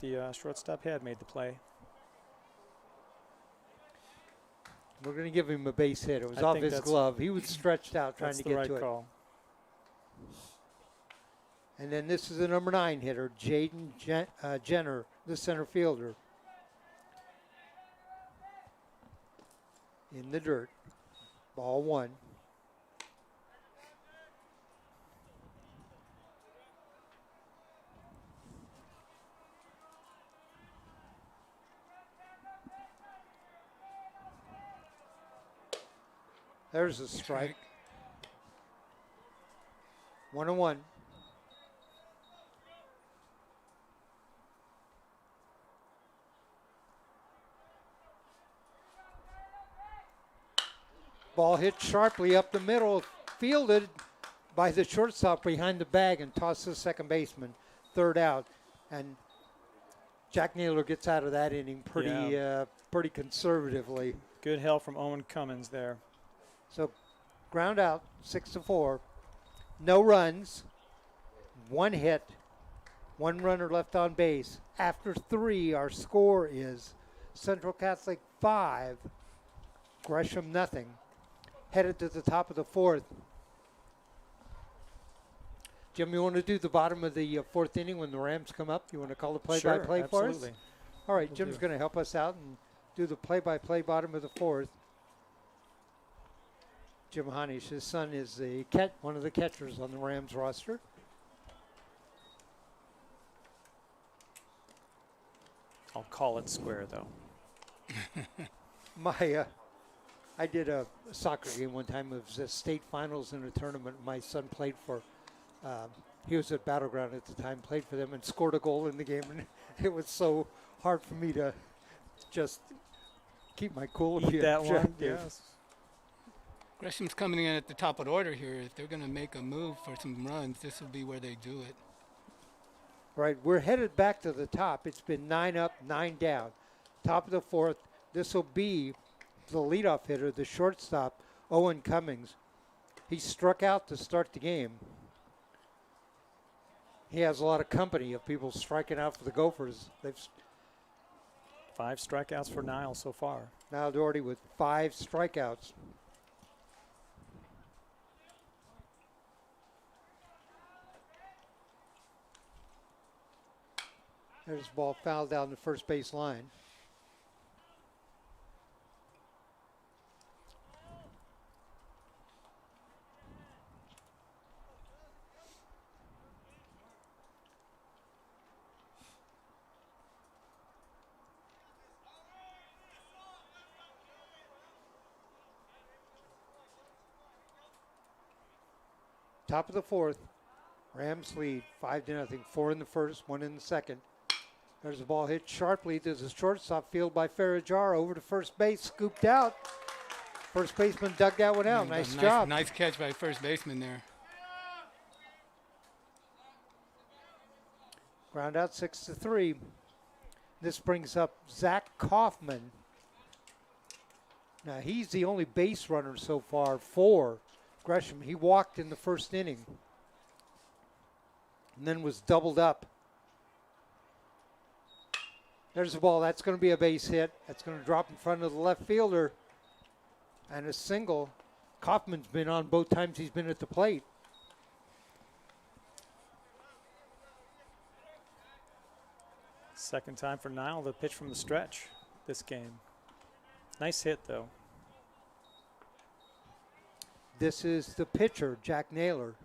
the shortstop had made the play. We're going to give him a base hit. It was I off think his glove. He was stretched out trying to get that's to the it. right call. And then this is the number 9 hitter, Jaden Jenner, the center fielder. In the dirt, ball 1. There's a strike. 1-1. Ball hit sharply up the middle, fielded by the shortstop behind the bag and tossed to the second baseman. 3rd out. And Jack Naylor gets out of that inning pretty conservatively. Good help from Owen Cummins there. So ground out, 6-4. No runs, 1 hit, 1 runner left on base. After 3, our score is Central Catholic 5, Gresham nothing. Headed to the top of the 4th. Jim, you want to do the bottom of the 4th inning when the Rams come up? You want to call the play-by-play for us? Absolutely. All right, Jim's going to help us out and do the play-by-play bottom of the 4th. Jim Honish. His son is one of the catchers on the Rams roster. I'll call it square, though. I did a soccer game one time. It was a state finals in a tournament. My son played for. He was at Battleground at the time. Played for them and scored a goal in the game. And it was so hard for me to just keep my cool. and be Eat that one. objective. Yes. Gresham's coming in at the top of the order here. If they're going to make a move for some runs, this will be where they do it. Right, we're headed back to the top. It's been 9 up, 9 down. Top of the fourth. This will be the leadoff hitter, the shortstop, Owen Cummings. He struck out to start the game. He has a lot of company of people striking out for the Gophers. They've 5 strikeouts for Niall so far. Niall Doherty with 5 strikeouts. There's the ball fouled down the first base line. Top of the fourth. Rams lead 5-0. 4 in the first, 1 in the second. There's the ball hit sharply to the shortstop field by Ferragiaro over to first base, scooped out. First baseman dug that one out. Nice job. Nice catch by first baseman there. Ground out 6-3. This brings up Zach Kaufman. Now he's the only base runner so far for Gresham. He walked in the first inning and then was doubled up. There's the ball. That's going to be a base hit. That's going to drop in front of the left fielder. And a single. Kaufman's been on both times he's been at the plate. Second time for Niall to pitch from the stretch this game. Nice hit, though. This is the pitcher, Jack Naylor.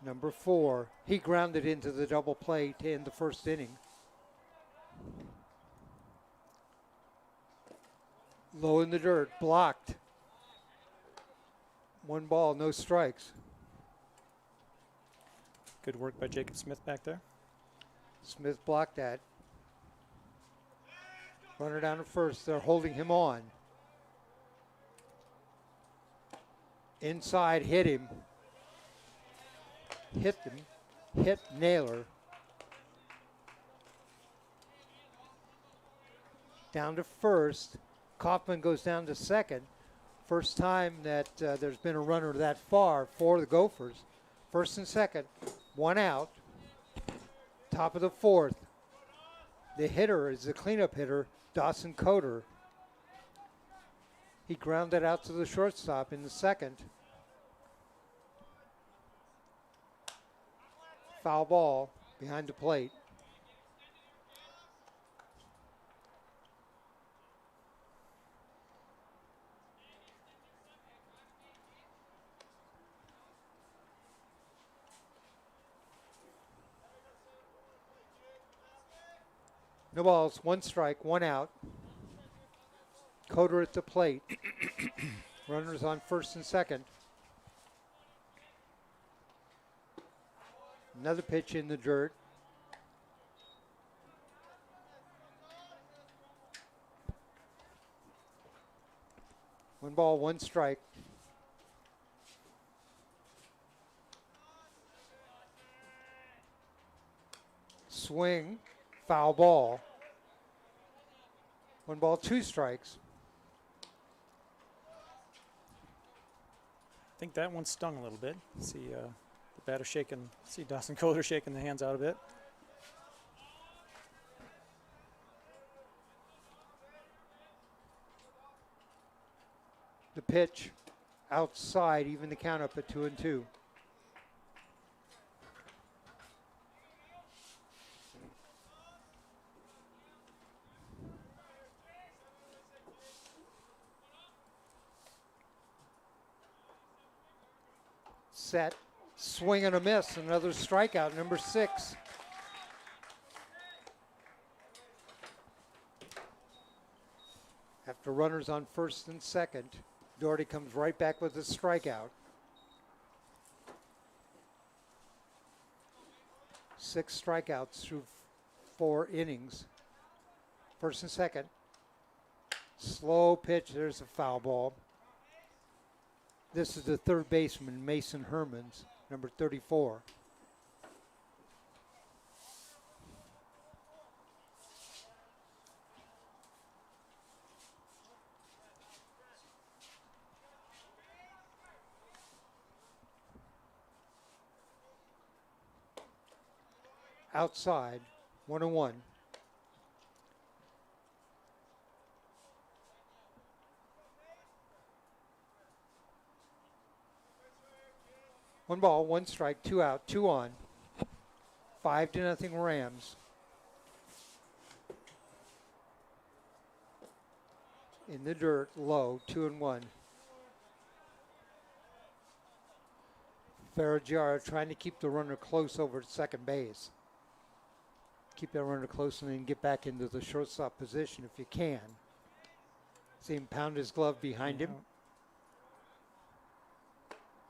Number 4. He grounded into the double play to end the first inning. Low in the dirt, blocked. 1 ball, no strikes. Good work by Jacob Smith back there. Smith blocked that. Runner down to first. They're holding him on. Inside, hit him. Hit Naylor. Down to first. Kaufman goes down to second. First time that there's been a runner that far for the Gophers. First and second, 1 out. Top of the fourth. The hitter is the cleanup hitter, Dawson Coder. He grounded out to the shortstop in the second. Foul ball behind the plate. No balls, 1 strike, 1 out. Coder at the plate. Runners on first and second. Another pitch in the dirt. One ball, 1 strike. Swing, foul ball. 1 ball, 2 strikes. I think that one stung a little bit. See the batter shaking. See Dawson Coder shaking the hands out a bit. The pitch outside, even the count up at 2-2. set, swing and a miss. Another strikeout, number 6. After runners on first and second, Doherty comes right back with a strikeout. 6 strikeouts through 4 innings. First and second. Slow pitch. There's a foul ball. This is the third baseman, Mason Hermans, number 34. Outside, 1-1. One ball, 1 strike, 2 out, 2 on. 5-0 Rams. In the dirt, low, 2-1. Ferragiaro trying to keep the runner close over at second base. Keep that runner close and then get back into the shortstop position if you can. See him pound his glove behind him.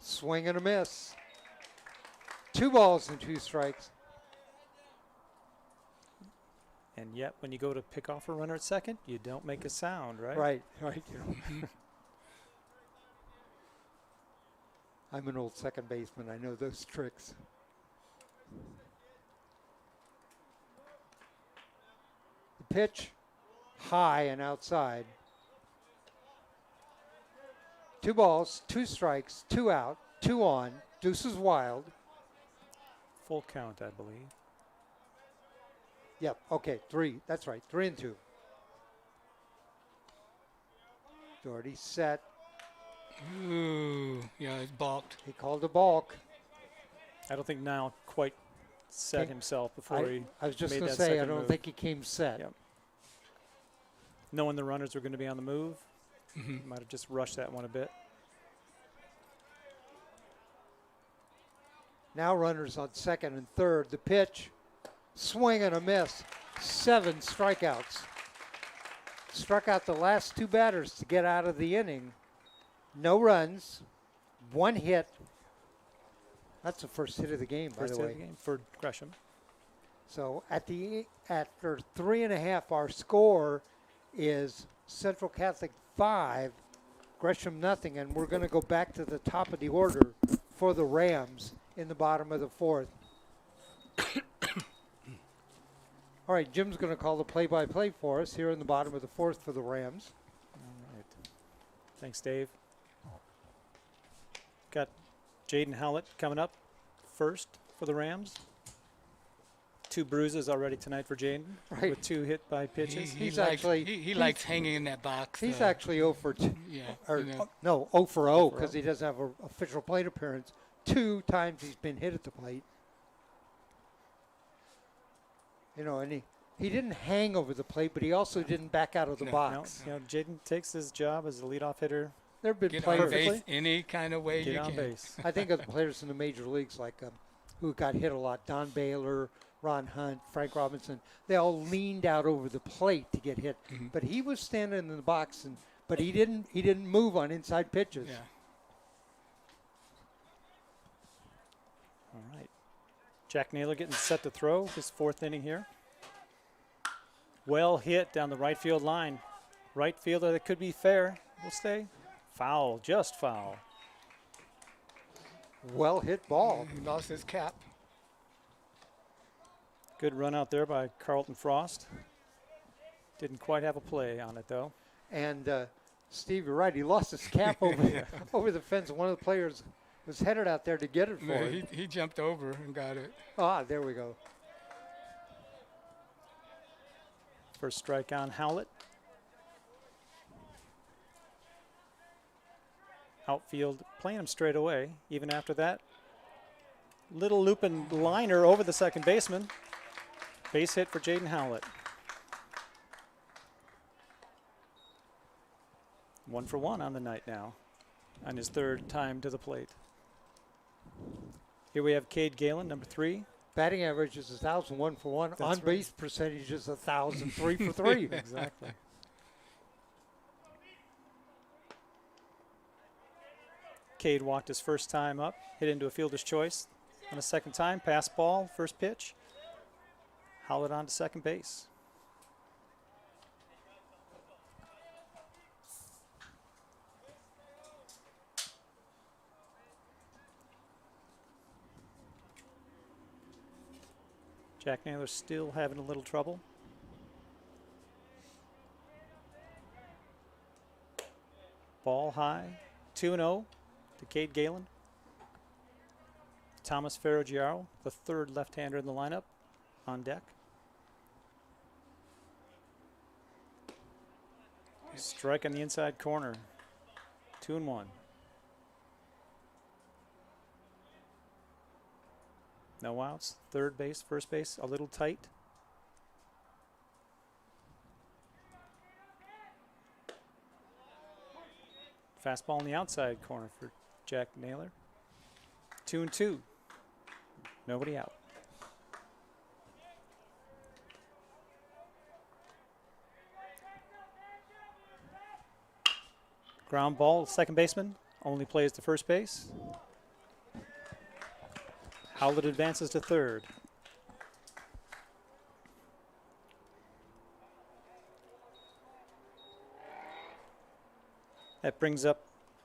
Swing and a miss. 2 balls and 2 strikes. And yet, when you go to pick off a runner at second, you don't make a sound, right? Right. I'm an old second baseman. I know those tricks. The pitch, high and outside. 2 balls, 2 strikes, 2 out, 2 on. Deuces wild. Full count, I believe. Yep, okay, 3. That's right, 3-2. Doherty set. Ooh, yeah, it's balked. He called a balk. I don't think Niall quite set himself before he I was just made going to that say, I second don't move. think he came set. Yep. Knowing the runners were going to be on the move, might have just rushed that one a bit. Now runners on second and third. The pitch, swing and a miss. 7 strikeouts. Struck out the last 2 batters to get out of the inning. No runs, 1 hit. That's the first hit of the game, by First the hit way. of the game for Gresham. So after 3.5, our score is Central Catholic 5, Gresham nothing, and we're going to go back to the top of the order for the Rams in the bottom of the 4th. All right, Jim's going to call the play-by-play for us here in the bottom of the 4th for the Rams. All right. Thanks, Dave. Got Jaden Howlett coming up first for the Rams. 2 bruises already tonight for Jaden, Right. with 2 hit by pitches. He's likes, actually- he likes hanging in that box. He's actually 0 for 2. yeah, Or, you know, no, 0 for 0 0 for because he doesn't have an official plate appearance. 2 times he's been hit at the plate. You know, and he didn't hang over the plate, but he also didn't back out of the No, box. You know, Jaden takes his job as a leadoff hitter. There have been get on players. base any kind of way Get you on can. base. I think of the players in the major leagues like who got hit a lot. Don Baylor, Ron Hunt, Frank Robinson. They all leaned out over the plate to get hit, but he was standing in the box, but he didn't move on inside pitches. Yeah. All right. Jack Naylor getting set to throw his 4th inning here. Well hit down the right field line. Right fielder that could be fair will stay. Foul, just foul. Well hit ball. He lost his cap. Good run out there by Carlton Frost. Didn't quite have a play on it, though. And Steve, you're right. He lost his cap over the fence. One of the players was headed out there to get it for Yeah, him. he jumped over and got it. Ah, there we go. First strike on Howlett. Outfield playing him straight away. Even after that, little looping liner over the second baseman. Base hit for Jaden Howlett. 1 for 1 on the night now, on his 3rd time to the plate. Here we have Cade Galen, number 3. Batting average is 1,001 for 1. That's On right. base percentage is 1,003 for 3. Exactly. Cade walked his first time up, hit into a fielder's choice. On a second time, pass ball, first pitch. Howlett on to second base. Jack Naylor still having a little trouble. Ball high, 2-0 to Cade Galen. Thomas Ferragiaro, the third left-hander in the lineup, on deck. Strike on the inside corner, 2-1. No outs, third base, first base, a little tight. Fastball in the outside corner for Jack Naylor. 2-2. Nobody out. Ground ball, second baseman only plays to first base. Howlett advances to third. That brings up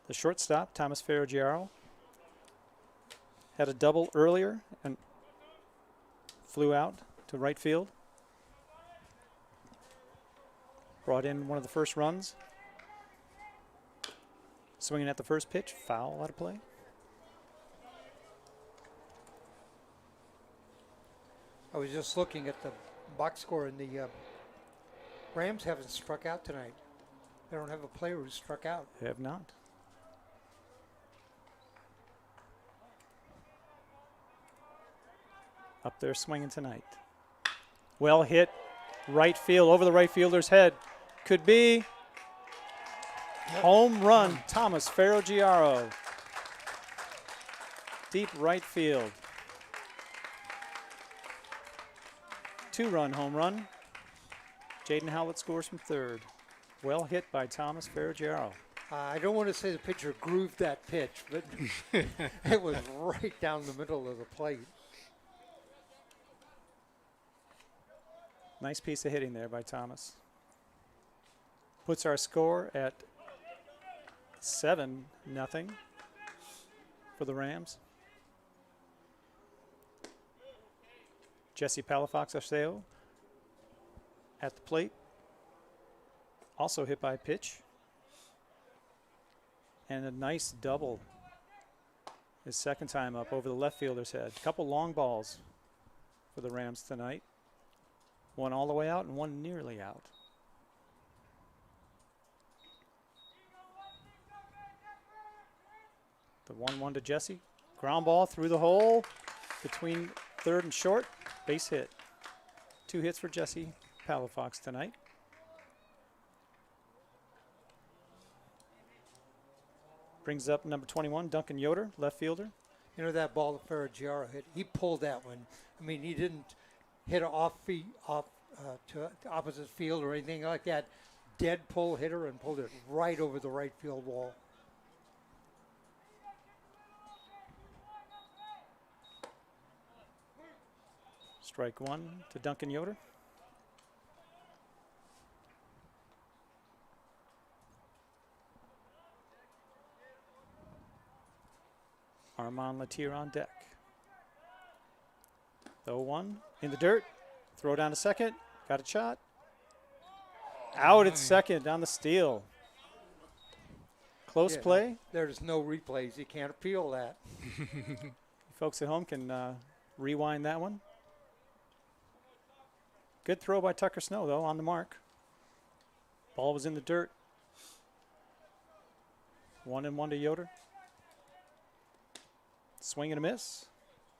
the shortstop, Thomas Ferragiaro. Had a double earlier and flew out to right field. Brought in one of the first runs. Swinging at the first pitch, foul out of play. I was just looking at the box score, and the Rams haven't struck out tonight. They don't have a player who struck out. They have not. Up there swinging tonight. Well hit, right field, over the right fielder's head. Could be home run, Thomas Ferragiaro. Deep right field. 2-run home run. Jaden Howlett scores from third. Well hit by Thomas Ferragiaro. I don't want to say the pitcher grooved that pitch, but it was right down the middle of the plate. Nice piece of hitting there by Thomas. Puts our score at 7-0 for the Rams. Jesse Palafox Arceo at the plate. Also hit by a pitch. And a nice double. His second time up over the left fielder's head. A couple long balls for the Rams tonight. One all the way out and one nearly out. The 1-1 to Jesse. Ground ball through the hole between third and short. Base hit. 2 hits for Jesse Palafox tonight. Brings up number 21, Duncan Yoder, left fielder. You know that ball that Ferragiaro hit? He pulled that one. I mean, he didn't hit it off to the opposite field or anything like that. Dead pull hitter and pulled it right over the right field wall. Strike 1 to Duncan Yoder. Armand Latier on deck. The 0-1 in the dirt. Throw down to second. Got a shot. Out at second on the steal. Close play. There's no replays. You can't appeal that. Folks at home can rewind that one. Good throw by Tucker Snow, though, on the mark. Ball was in the dirt. 1-1 to Yoder. Swing and a miss.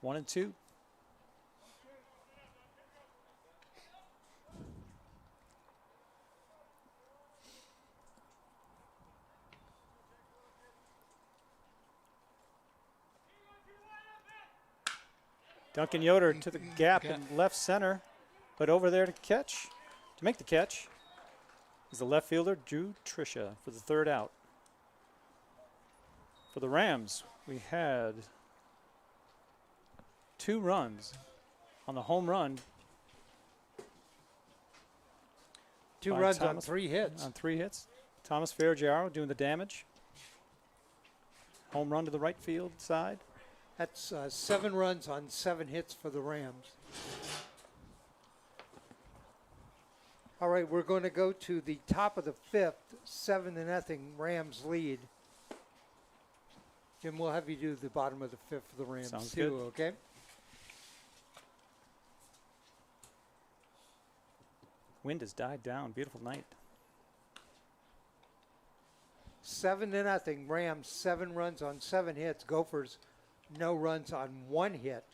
1-2. Duncan Yoder to the gap in left center, but over there to make the catch, is the left fielder, Drew Tricia, for the third out. For the Rams, we had 2 runs on the home run. 2 runs on 3 hits. On 3 hits. Thomas Ferragiaro doing the damage. Home run to the right field side. That's 7 runs on 7 hits for the Rams. All right, we're going to go to the top of the 5th, 7-0 Rams lead. Jim, we'll have you do the bottom of the 5th for the Rams Sounds too, good. okay? Wind has died down. Beautiful night. 7-0 Rams, 7 runs on 7 hits. Gophers, no runs on 1 hit.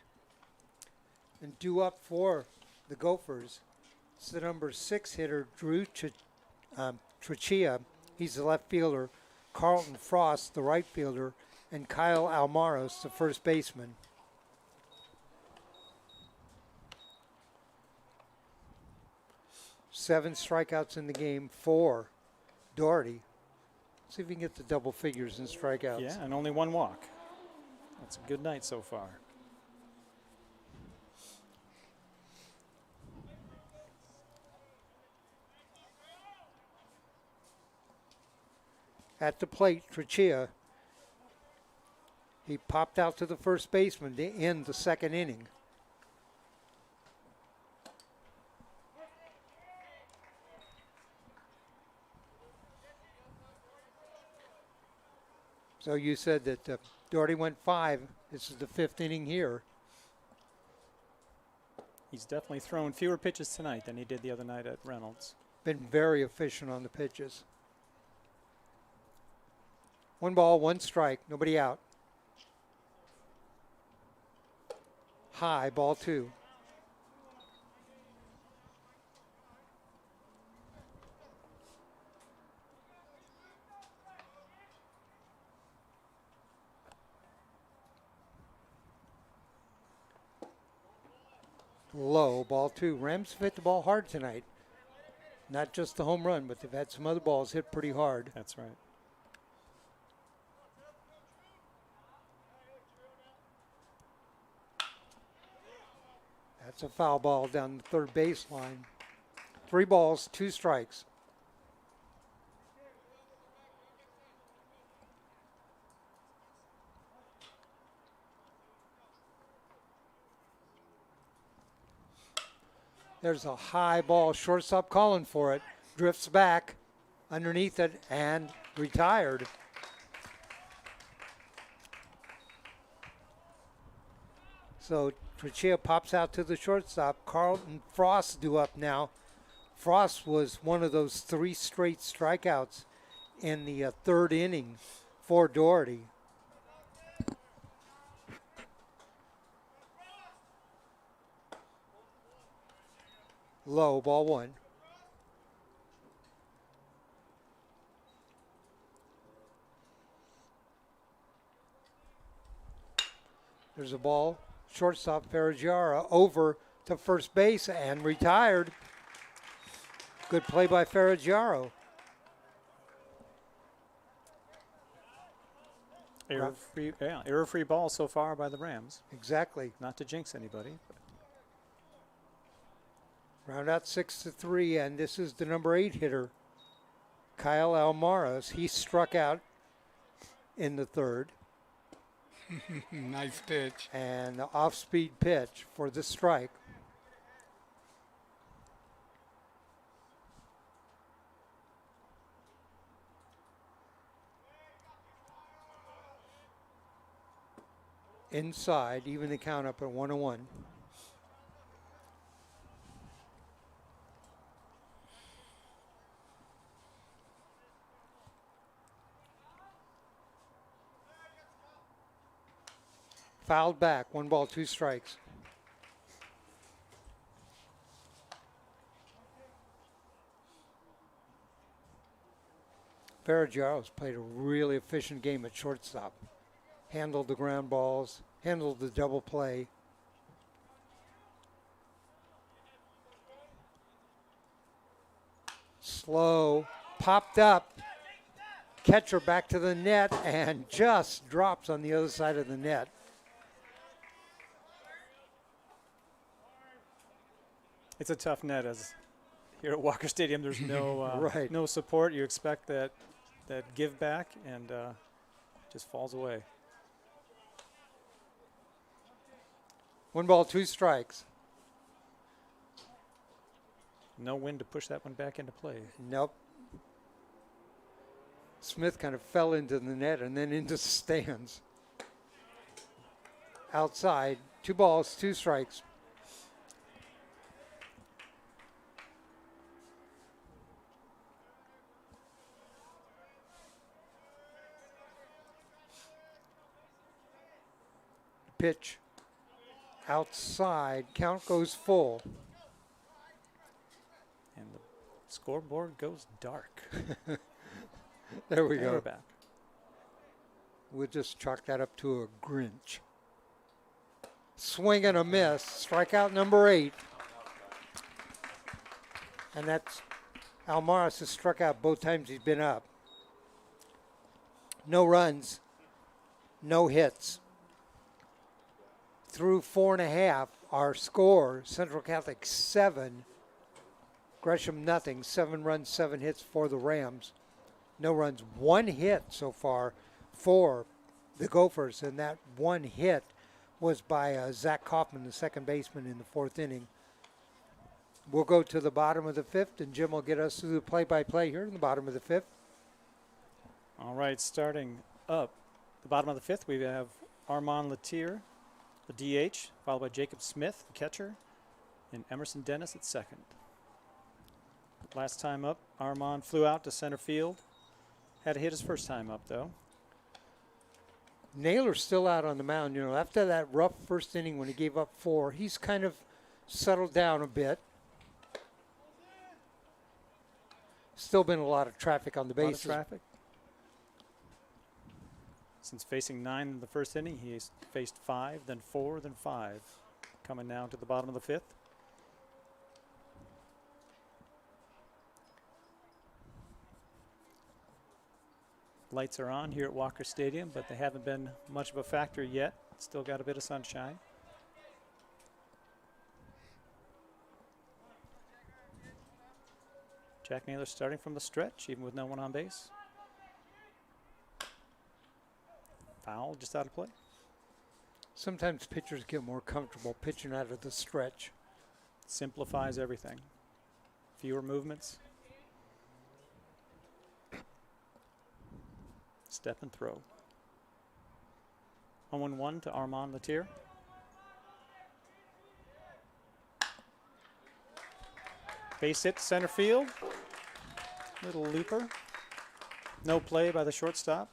And due up for the Gophers, it's the number 6 hitter, Drew Tricia. He's the left fielder. Carlton Frost, the right fielder. And Kyle Almoros, the first baseman. Seven strikeouts in the game for Doherty. See if we can get the double figures in strikeouts. Yeah, and only 1 walk. That's a good night so far. At the plate, Tricia. He popped out to the first baseman to end the 2nd inning. So you said that Doherty went 5. This is the 5th inning here. He's definitely thrown fewer pitches tonight than he did the other night at Reynolds. Been very efficient on the pitches. 1 ball, 1 strike, nobody out. High, ball 2. Low, ball 2. Rams have hit the ball hard tonight. Not just the home run, but they've had some other balls hit pretty hard. That's right. That's a foul ball down the third baseline. 3 balls, 2 strikes. There's a high ball, shortstop calling for it. Drifts back underneath it and retired. So Tricia pops out to the shortstop. Carlton Frost due up now. Frost was one of those 3 straight strikeouts in the 3rd inning for Doherty. Low, ball 1. There's a ball. Shortstop Ferragiaro over to first base and retired. Good play by Ferragiaro. Error-free ball so far by the Rams. Exactly. Not to jinx anybody. Round out 6-3, and this is the number 8 hitter, Kyle Almoros. He struck out in the 3rd. Nice pitch. And the off-speed pitch for the strike. Inside, even the count up at 1-1. Fouled back, 1 ball, 2 strikes. Ferragiaro's played a really efficient game at shortstop. Handled the ground balls, handled the double play. Slow, popped up. Catcher back to the net and just drops on the other side of the net. It's a tough net, as here at Walker Stadium there's no Right. no support. You expect that give back, and just falls away. 1 ball, 2 strikes. No wind to push that one back into play. Nope. Smith kind of fell into the net and then into stands. Outside, 2 balls, 2 strikes. Pitch outside, count goes full. And the scoreboard goes dark. There we And go. we're back. We'll just chalk that up to a Grinch. Swing and a miss. Strikeout number 8. And that's Almoros has struck out both times he's been up. No runs, no hits. Through 4.5, our score, Central Catholic 7, Gresham nothing. 7 runs, 7 hits for the Rams. No runs, 1 hit so far for the Gophers, and that 1 hit was by Zach Kaufman, the second baseman, in the 4th inning. We'll go to the bottom of the 5th, and Jim will get us through the play-by-play here in the bottom of the 5th. All right, starting up the bottom of the 5th, we have Armand Latier, the DH, followed by Jacob Smith, the catcher, and Emerson Dennis at second. Last time up, Armand flew out to center field. Had to hit his first time up, though. Naylor's still out on the mound. You know, after that rough first inning when he gave up 4, he's kind of settled down a bit. Still been a lot of traffic on the A lot of bases. traffic. Since facing 9 in the first inning, he's faced 5, then 4, then 5. Coming now to the bottom of the 5th. Lights are on here at Walker Stadium, but they haven't been much of a factor yet. Still got a bit of sunshine. Jack Naylor starting from the stretch, even with no one on base. Foul just out of play. Sometimes pitchers get more comfortable pitching out of the stretch. Simplifies everything. Fewer movements. Step and throw. 0-1 to Armand Latier. Base hit to center field. Little looper. No play by the shortstop,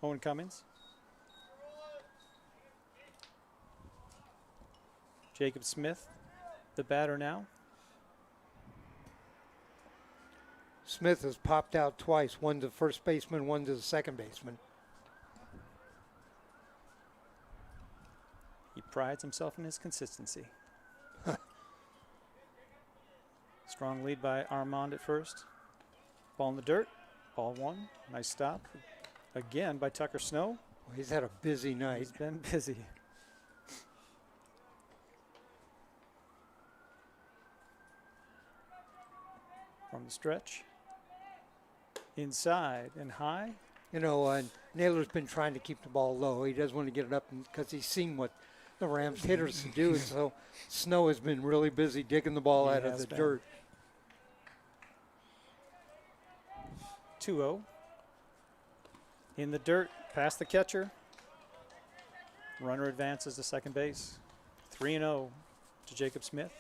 Owen Cummins. Jacob Smith, the batter now. Smith has popped out twice, one to the first baseman, one to the second baseman. He prides himself in his consistency. Strong lead by Armand at first. Ball in the dirt. Ball 1. Nice stop. Again by Tucker Snow. Well, he's had a busy night. He's been busy. From the stretch. Inside and high. You know, Naylor's been trying to keep the ball low. He doesn't want to get it up because he's seen what the Rams hitters do. So Snow has been really busy digging the ball He out of has the been. dirt. 2-0. In the dirt, past the catcher. Runner advances to second base. 3-0 to Jacob Smith.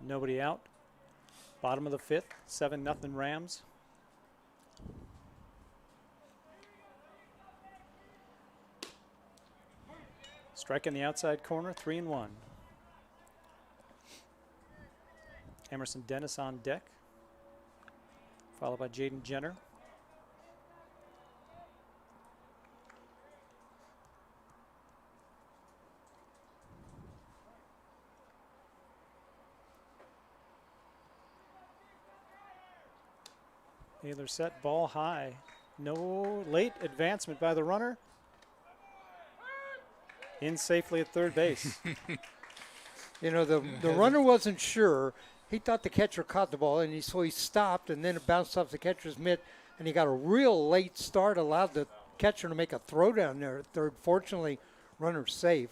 Nobody out. Bottom of the 5th, 7-0 Rams. Strike in the outside corner, 3-1. Emerson Dennis on deck, followed by Jaden Jenner. Naylor set, ball high. No late advancement by the runner. In safely at third base. You know, the runner wasn't sure. He thought the catcher caught the ball, and so he stopped, and then it bounced off the catcher's mitt, and he got a real late start, allowed the catcher to make a throw down there at third. Fortunately, runner's safe.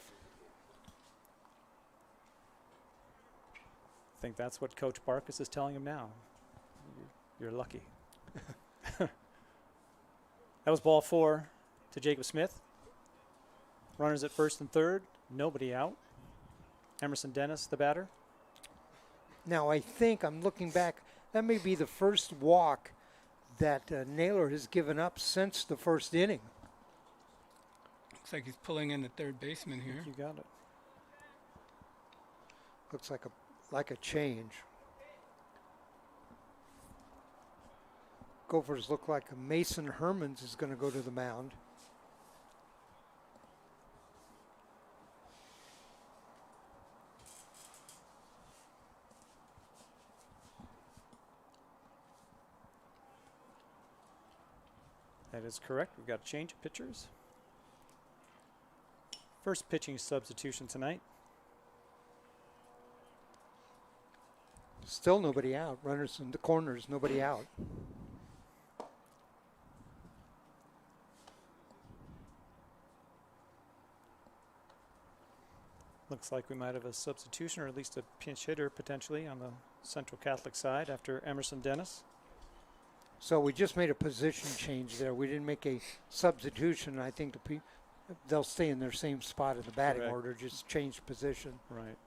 I think that's what Coach Barkus is telling him now. You're lucky. That was ball 4 to Jacob Smith. Runners at first and third, nobody out. Emerson Dennis, the batter. Now, I think, I'm looking back, that may be the first walk that Naylor has given up since the first inning. Looks like he's pulling in the third baseman here. You got it. Looks like a change. Gophers look like Mason Hermans is going to go to the mound. That is correct. We've got a change of pitchers. First pitching substitution tonight. Still nobody out. Runners in the corners, nobody out. Looks like we might have a substitution, or at least a pinch hitter potentially on the Central Catholic side after Emerson Dennis. So we just made a position change there. We didn't make a substitution. I think they'll stay in their same spot in the batting Correct. order, just change position. Right.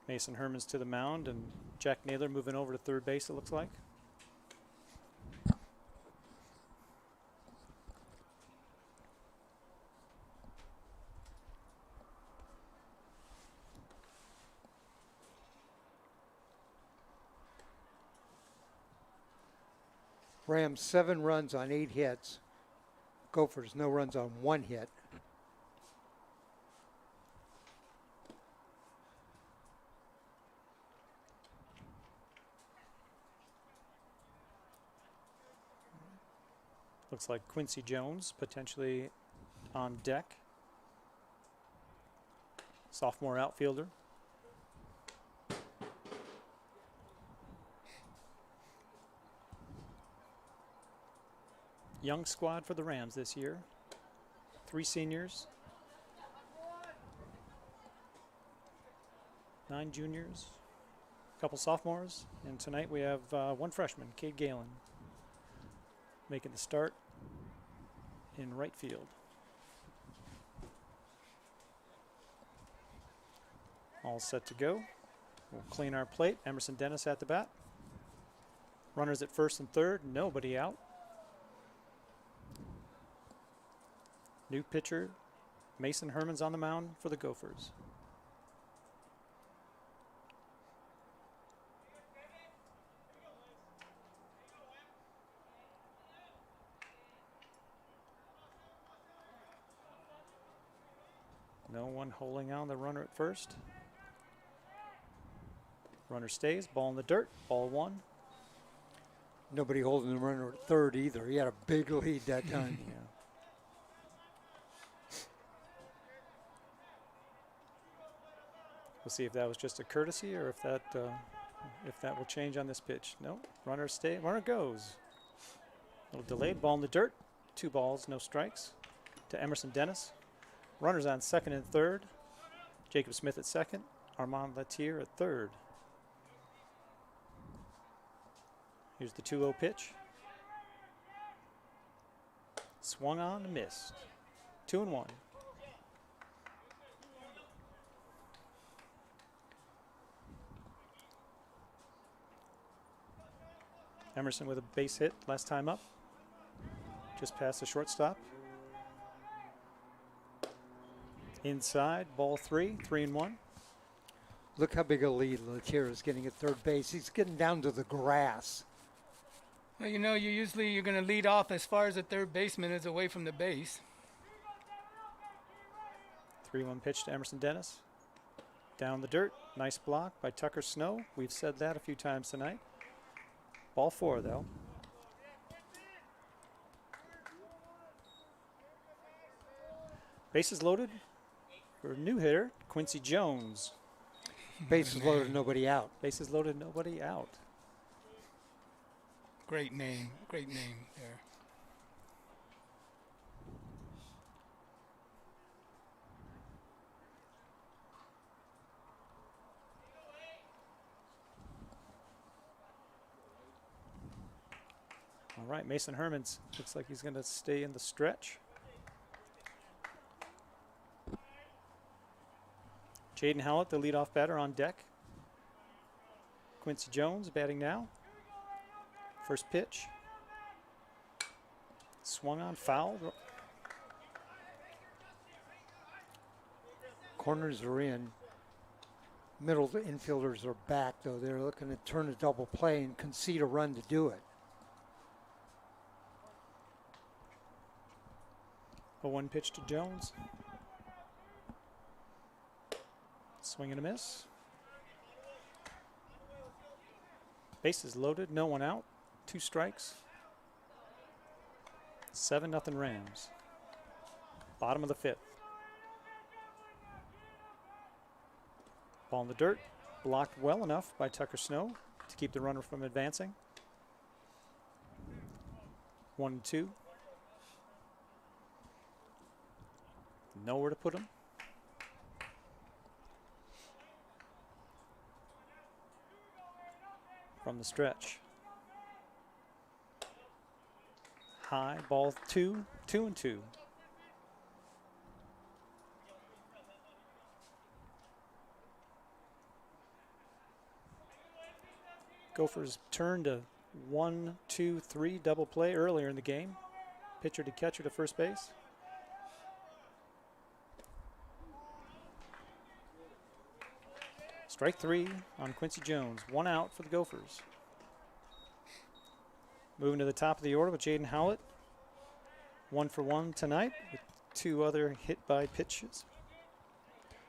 Mason Hermans to the mound, and Jack Naylor moving over to third base, it looks like. Rams 7 runs on 8 hits. Gophers no runs on 1 hit. Looks like Quincy Jones potentially on deck. Sophomore outfielder. Young squad for the Rams this year. 3 seniors. 9 juniors. A couple sophomores. And tonight we have 1 freshman, Cade Galen, making the start in right field. All set to go. We'll clean our plate. Emerson Dennis at the bat. Runners at first and third, nobody out. New pitcher, Mason Hermans on the mound for the Gophers. No one holding on the runner at first. Runner stays, ball in the dirt, ball 1. Nobody holding the runner at third either. He had a big lead that time. Yeah. We'll see if that was just a courtesy or if that will change on this pitch. No, runner stay, runner goes. A little delayed, ball in the dirt. 2 balls, no strikes to Emerson Dennis. Runners on second and third. Jacob Smith at second. Armand Latier at third. Here's the 2-0 pitch. Swung on and missed. 2-1. Emerson with a base hit last time up. Just past the shortstop. Inside, ball 3, 3-1. Look how big a lead Latier is getting at third base. He's getting down to the grass. Well, you know, you're going to lead off as far as the third baseman is away from the base. 3-1 pitch to Emerson Dennis. Down the dirt. Nice block by Tucker Snow. We've said that a few times tonight. Ball 4, though. Bases loaded for a new hitter, Quincy Jones. Bases loaded, nobody out. Bases loaded, nobody out. Great name there. All right, Mason Hermans looks like he's going to stay in the stretch. Jaden Howlett, the leadoff batter, on deck. Quincy Jones batting now. First pitch. Swung on, foul. Corners are in. Middle infielders are back, though. They're looking to turn a double play and concede a run to do it. A 1 pitch to Jones. Swing and a miss. Bases loaded, no one out. 2 strikes. 7-0 Rams. Bottom of the 5th. Ball in the dirt. Blocked well enough by Tucker Snow to keep the runner from advancing. 1-2. Nowhere to put him. From the stretch. High, ball 2, 2-2. Gophers turned a 1-2-3 double play earlier in the game. Pitcher to catcher to first base. Strike 3 on Quincy Jones. 1 out for the Gophers. Moving to the top of the order with Jaden Howlett. 1 for 1 tonight with 2 other hit by pitches.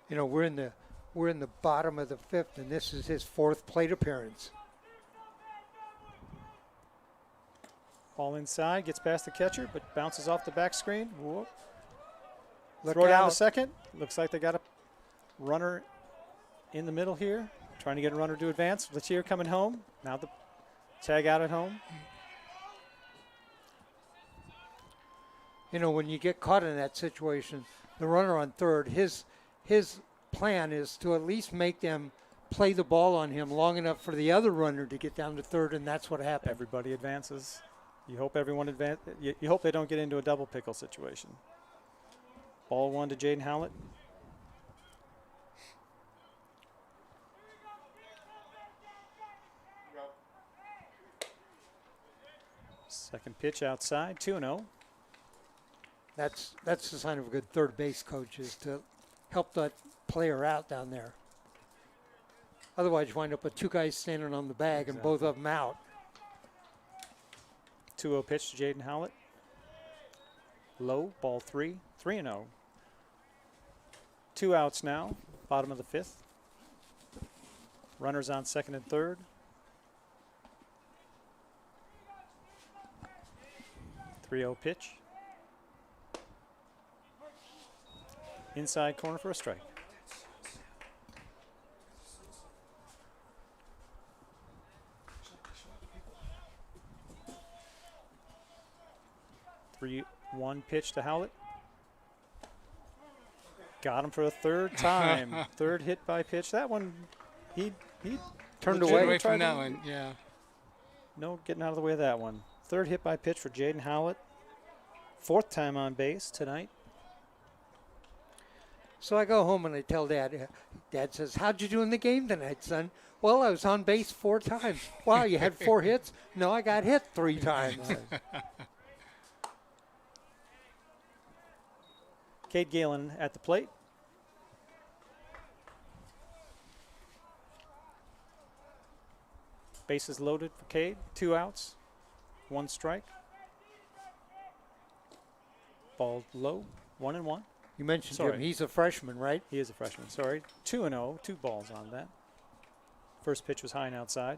You know, we're in the bottom of the 5th, and this is his 4th plate appearance. Ball inside, gets past the catcher, but bounces off the back screen. Whoop. Look Throw down out. to second. Looks like they got a runner in the middle here, trying to get a runner to advance. Latier coming home. Now the tag out at home. You know, when you get caught in that situation, the runner on third, his plan is to at least make them play the ball on him long enough for the other runner to get down to third, and that's what happened. Everybody advances. You hope everyone advance. You hope they don't get into a double pickle situation. Ball 1 to Jaden Howlett. Second pitch outside, 2-0. That's the sign of a good third base coach, is to help that player out down there. Otherwise, you wind up with 2 guys standing on the bag and both of them out. 2-0 pitch to Jaden Howlett. Low, ball 3, 3-0. 2 outs now, bottom of the 5th. Runners on second and third. 3-0 pitch. Inside corner for a strike. Three, 1 pitch to Howlett. Got him for a third time. Third hit by pitch. That one, he Turned legitimately away. From tried that to- one, yeah. No getting out of the way of that one. Third hit by pitch for Jaden Howlett. 4th time on base tonight. So I go home and I tell Dad. Dad says, "How'd you do in the game tonight, son?" "Well, I was on base 4 times." "Wow, you had 4 hits?" "No, I got hit 3 times." Cade Galen at the plate. Bases loaded for Cade. 2 outs, 1 strike. Ball low, 1-1. You mentioned Sorry. Jim. He's a freshman, right? He is a freshman. Sorry. 2-0, 2 balls on that. First pitch was high and outside.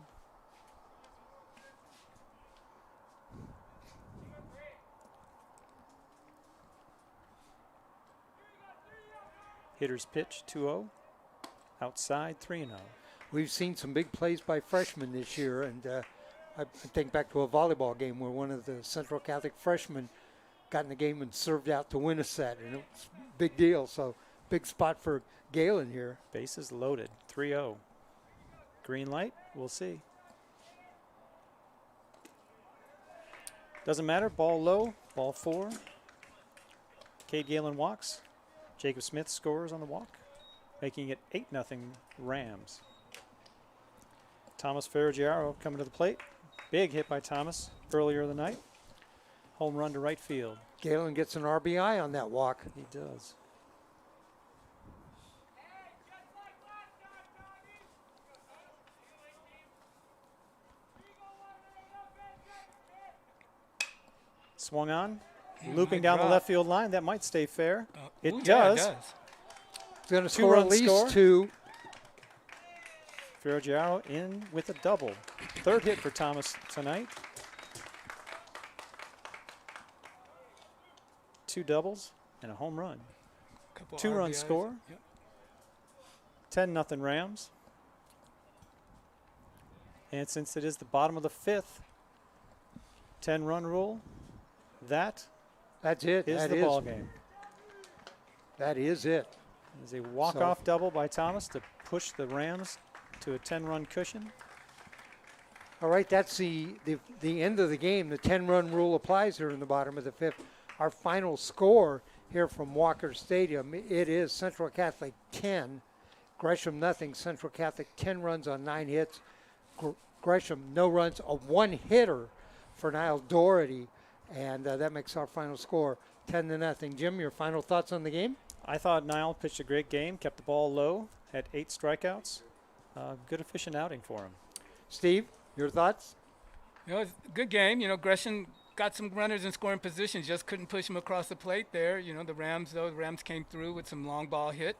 Hitter's pitch, 2-0. Outside, 3-0. We've seen some big plays by freshmen this year, and I think back to a volleyball game where one of the Central Catholic freshmen got in the game and served out to win a set, and it was a big deal. So big spot for Galen here. Bases loaded, 3-0. Green light, we'll see. Doesn't matter, ball low, ball 4. Cade Galen walks. Jacob Smith scores on the walk, making it 8-0 Rams. Thomas Ferragiaro coming to the plate. Big hit by Thomas earlier in the night. Home run to right field. Galen gets an RBI on that walk. He does. Swung on, looping down the left field line. That might stay fair. It does. Yeah, it does. He's going to score at least 2. Ferragiaro in with a double. Third hit for Thomas tonight. 2 doubles and a home run. Couple 2-run RBIs. score. Yep. 10-0 Rams. And since it is the bottom of the 5th, 10-run rule, that's it. is That the is. ball game. That is it. There's a walk-off double by Thomas to push the Rams to a 10-run cushion. All right, that's the end of the game. The 10-run rule applies here in the bottom of the 5th. Our final score here from Walker Stadium, it is Central Catholic 10, Gresham nothing. Central Catholic 10 runs on 9 hits. Gresham no runs, a 1-hitter for Niall Doherty, and that makes our final score 10-0. Jim, your final thoughts on the game? I thought Niall pitched a great game, kept the ball low, had 8 strikeouts. Good efficient outing for him. Steve, your thoughts? It's a good game. Gresham got some runners in scoring positions, just couldn't push them across the plate there. The Rams came through with some long ball hit.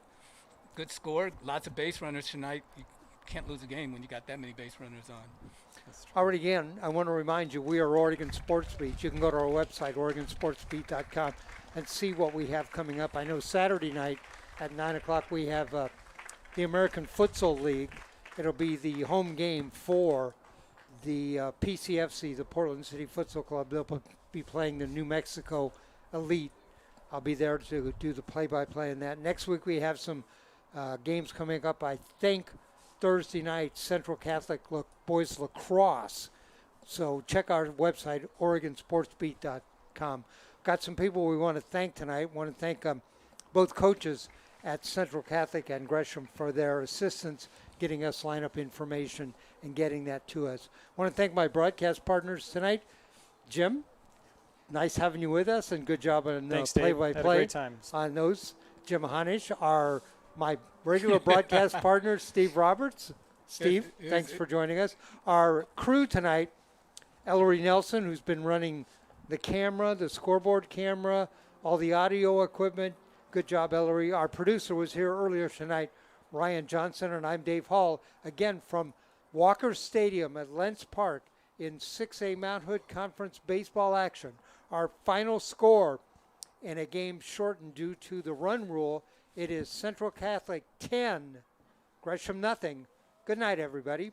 Good score. Lots of base runners tonight. You can't lose a game when you got that many base runners on. All right, again, I want to remind you, we are Oregon Sports Beat. You can go to our website, OregonSportsBeat.com, and see what we have coming up. I know Saturday night at 9 o'clock we have the American Futsal League. It'll be the home game for the PCFC, the Portland City Futsal Club. They'll be playing the New Mexico Elite. I'll be there to do the play-by-play in that. Next week we have some games coming up. I think Thursday night, Central Catholic boys lacrosse. So check our website, OregonSportsBeat.com. Got some people we want to thank tonight. Want to thank both coaches at Central Catholic and Gresham for their assistance getting us lineup information and getting that to us. Want to thank my broadcast partners tonight. Jim, nice having you with us, and good job on Thanks, Dave. Had a play-by-play great time. on those. Jim Hanish, my regular broadcast partner, Steve Roberts. Steve, thanks for joining us. Our crew tonight, Ellery Nelson, who's been running the camera, the scoreboard camera, all the audio equipment. Good job, Ellery. Our producer was here earlier tonight, Ryan Johnson, and I'm Dave Hall, again from Walker Stadium at Lentz Park in 6A Mount Hood Conference baseball action. Our final score in a game shortened due to the run rule, it is Central Catholic 10, Gresham nothing. Good night, everybody.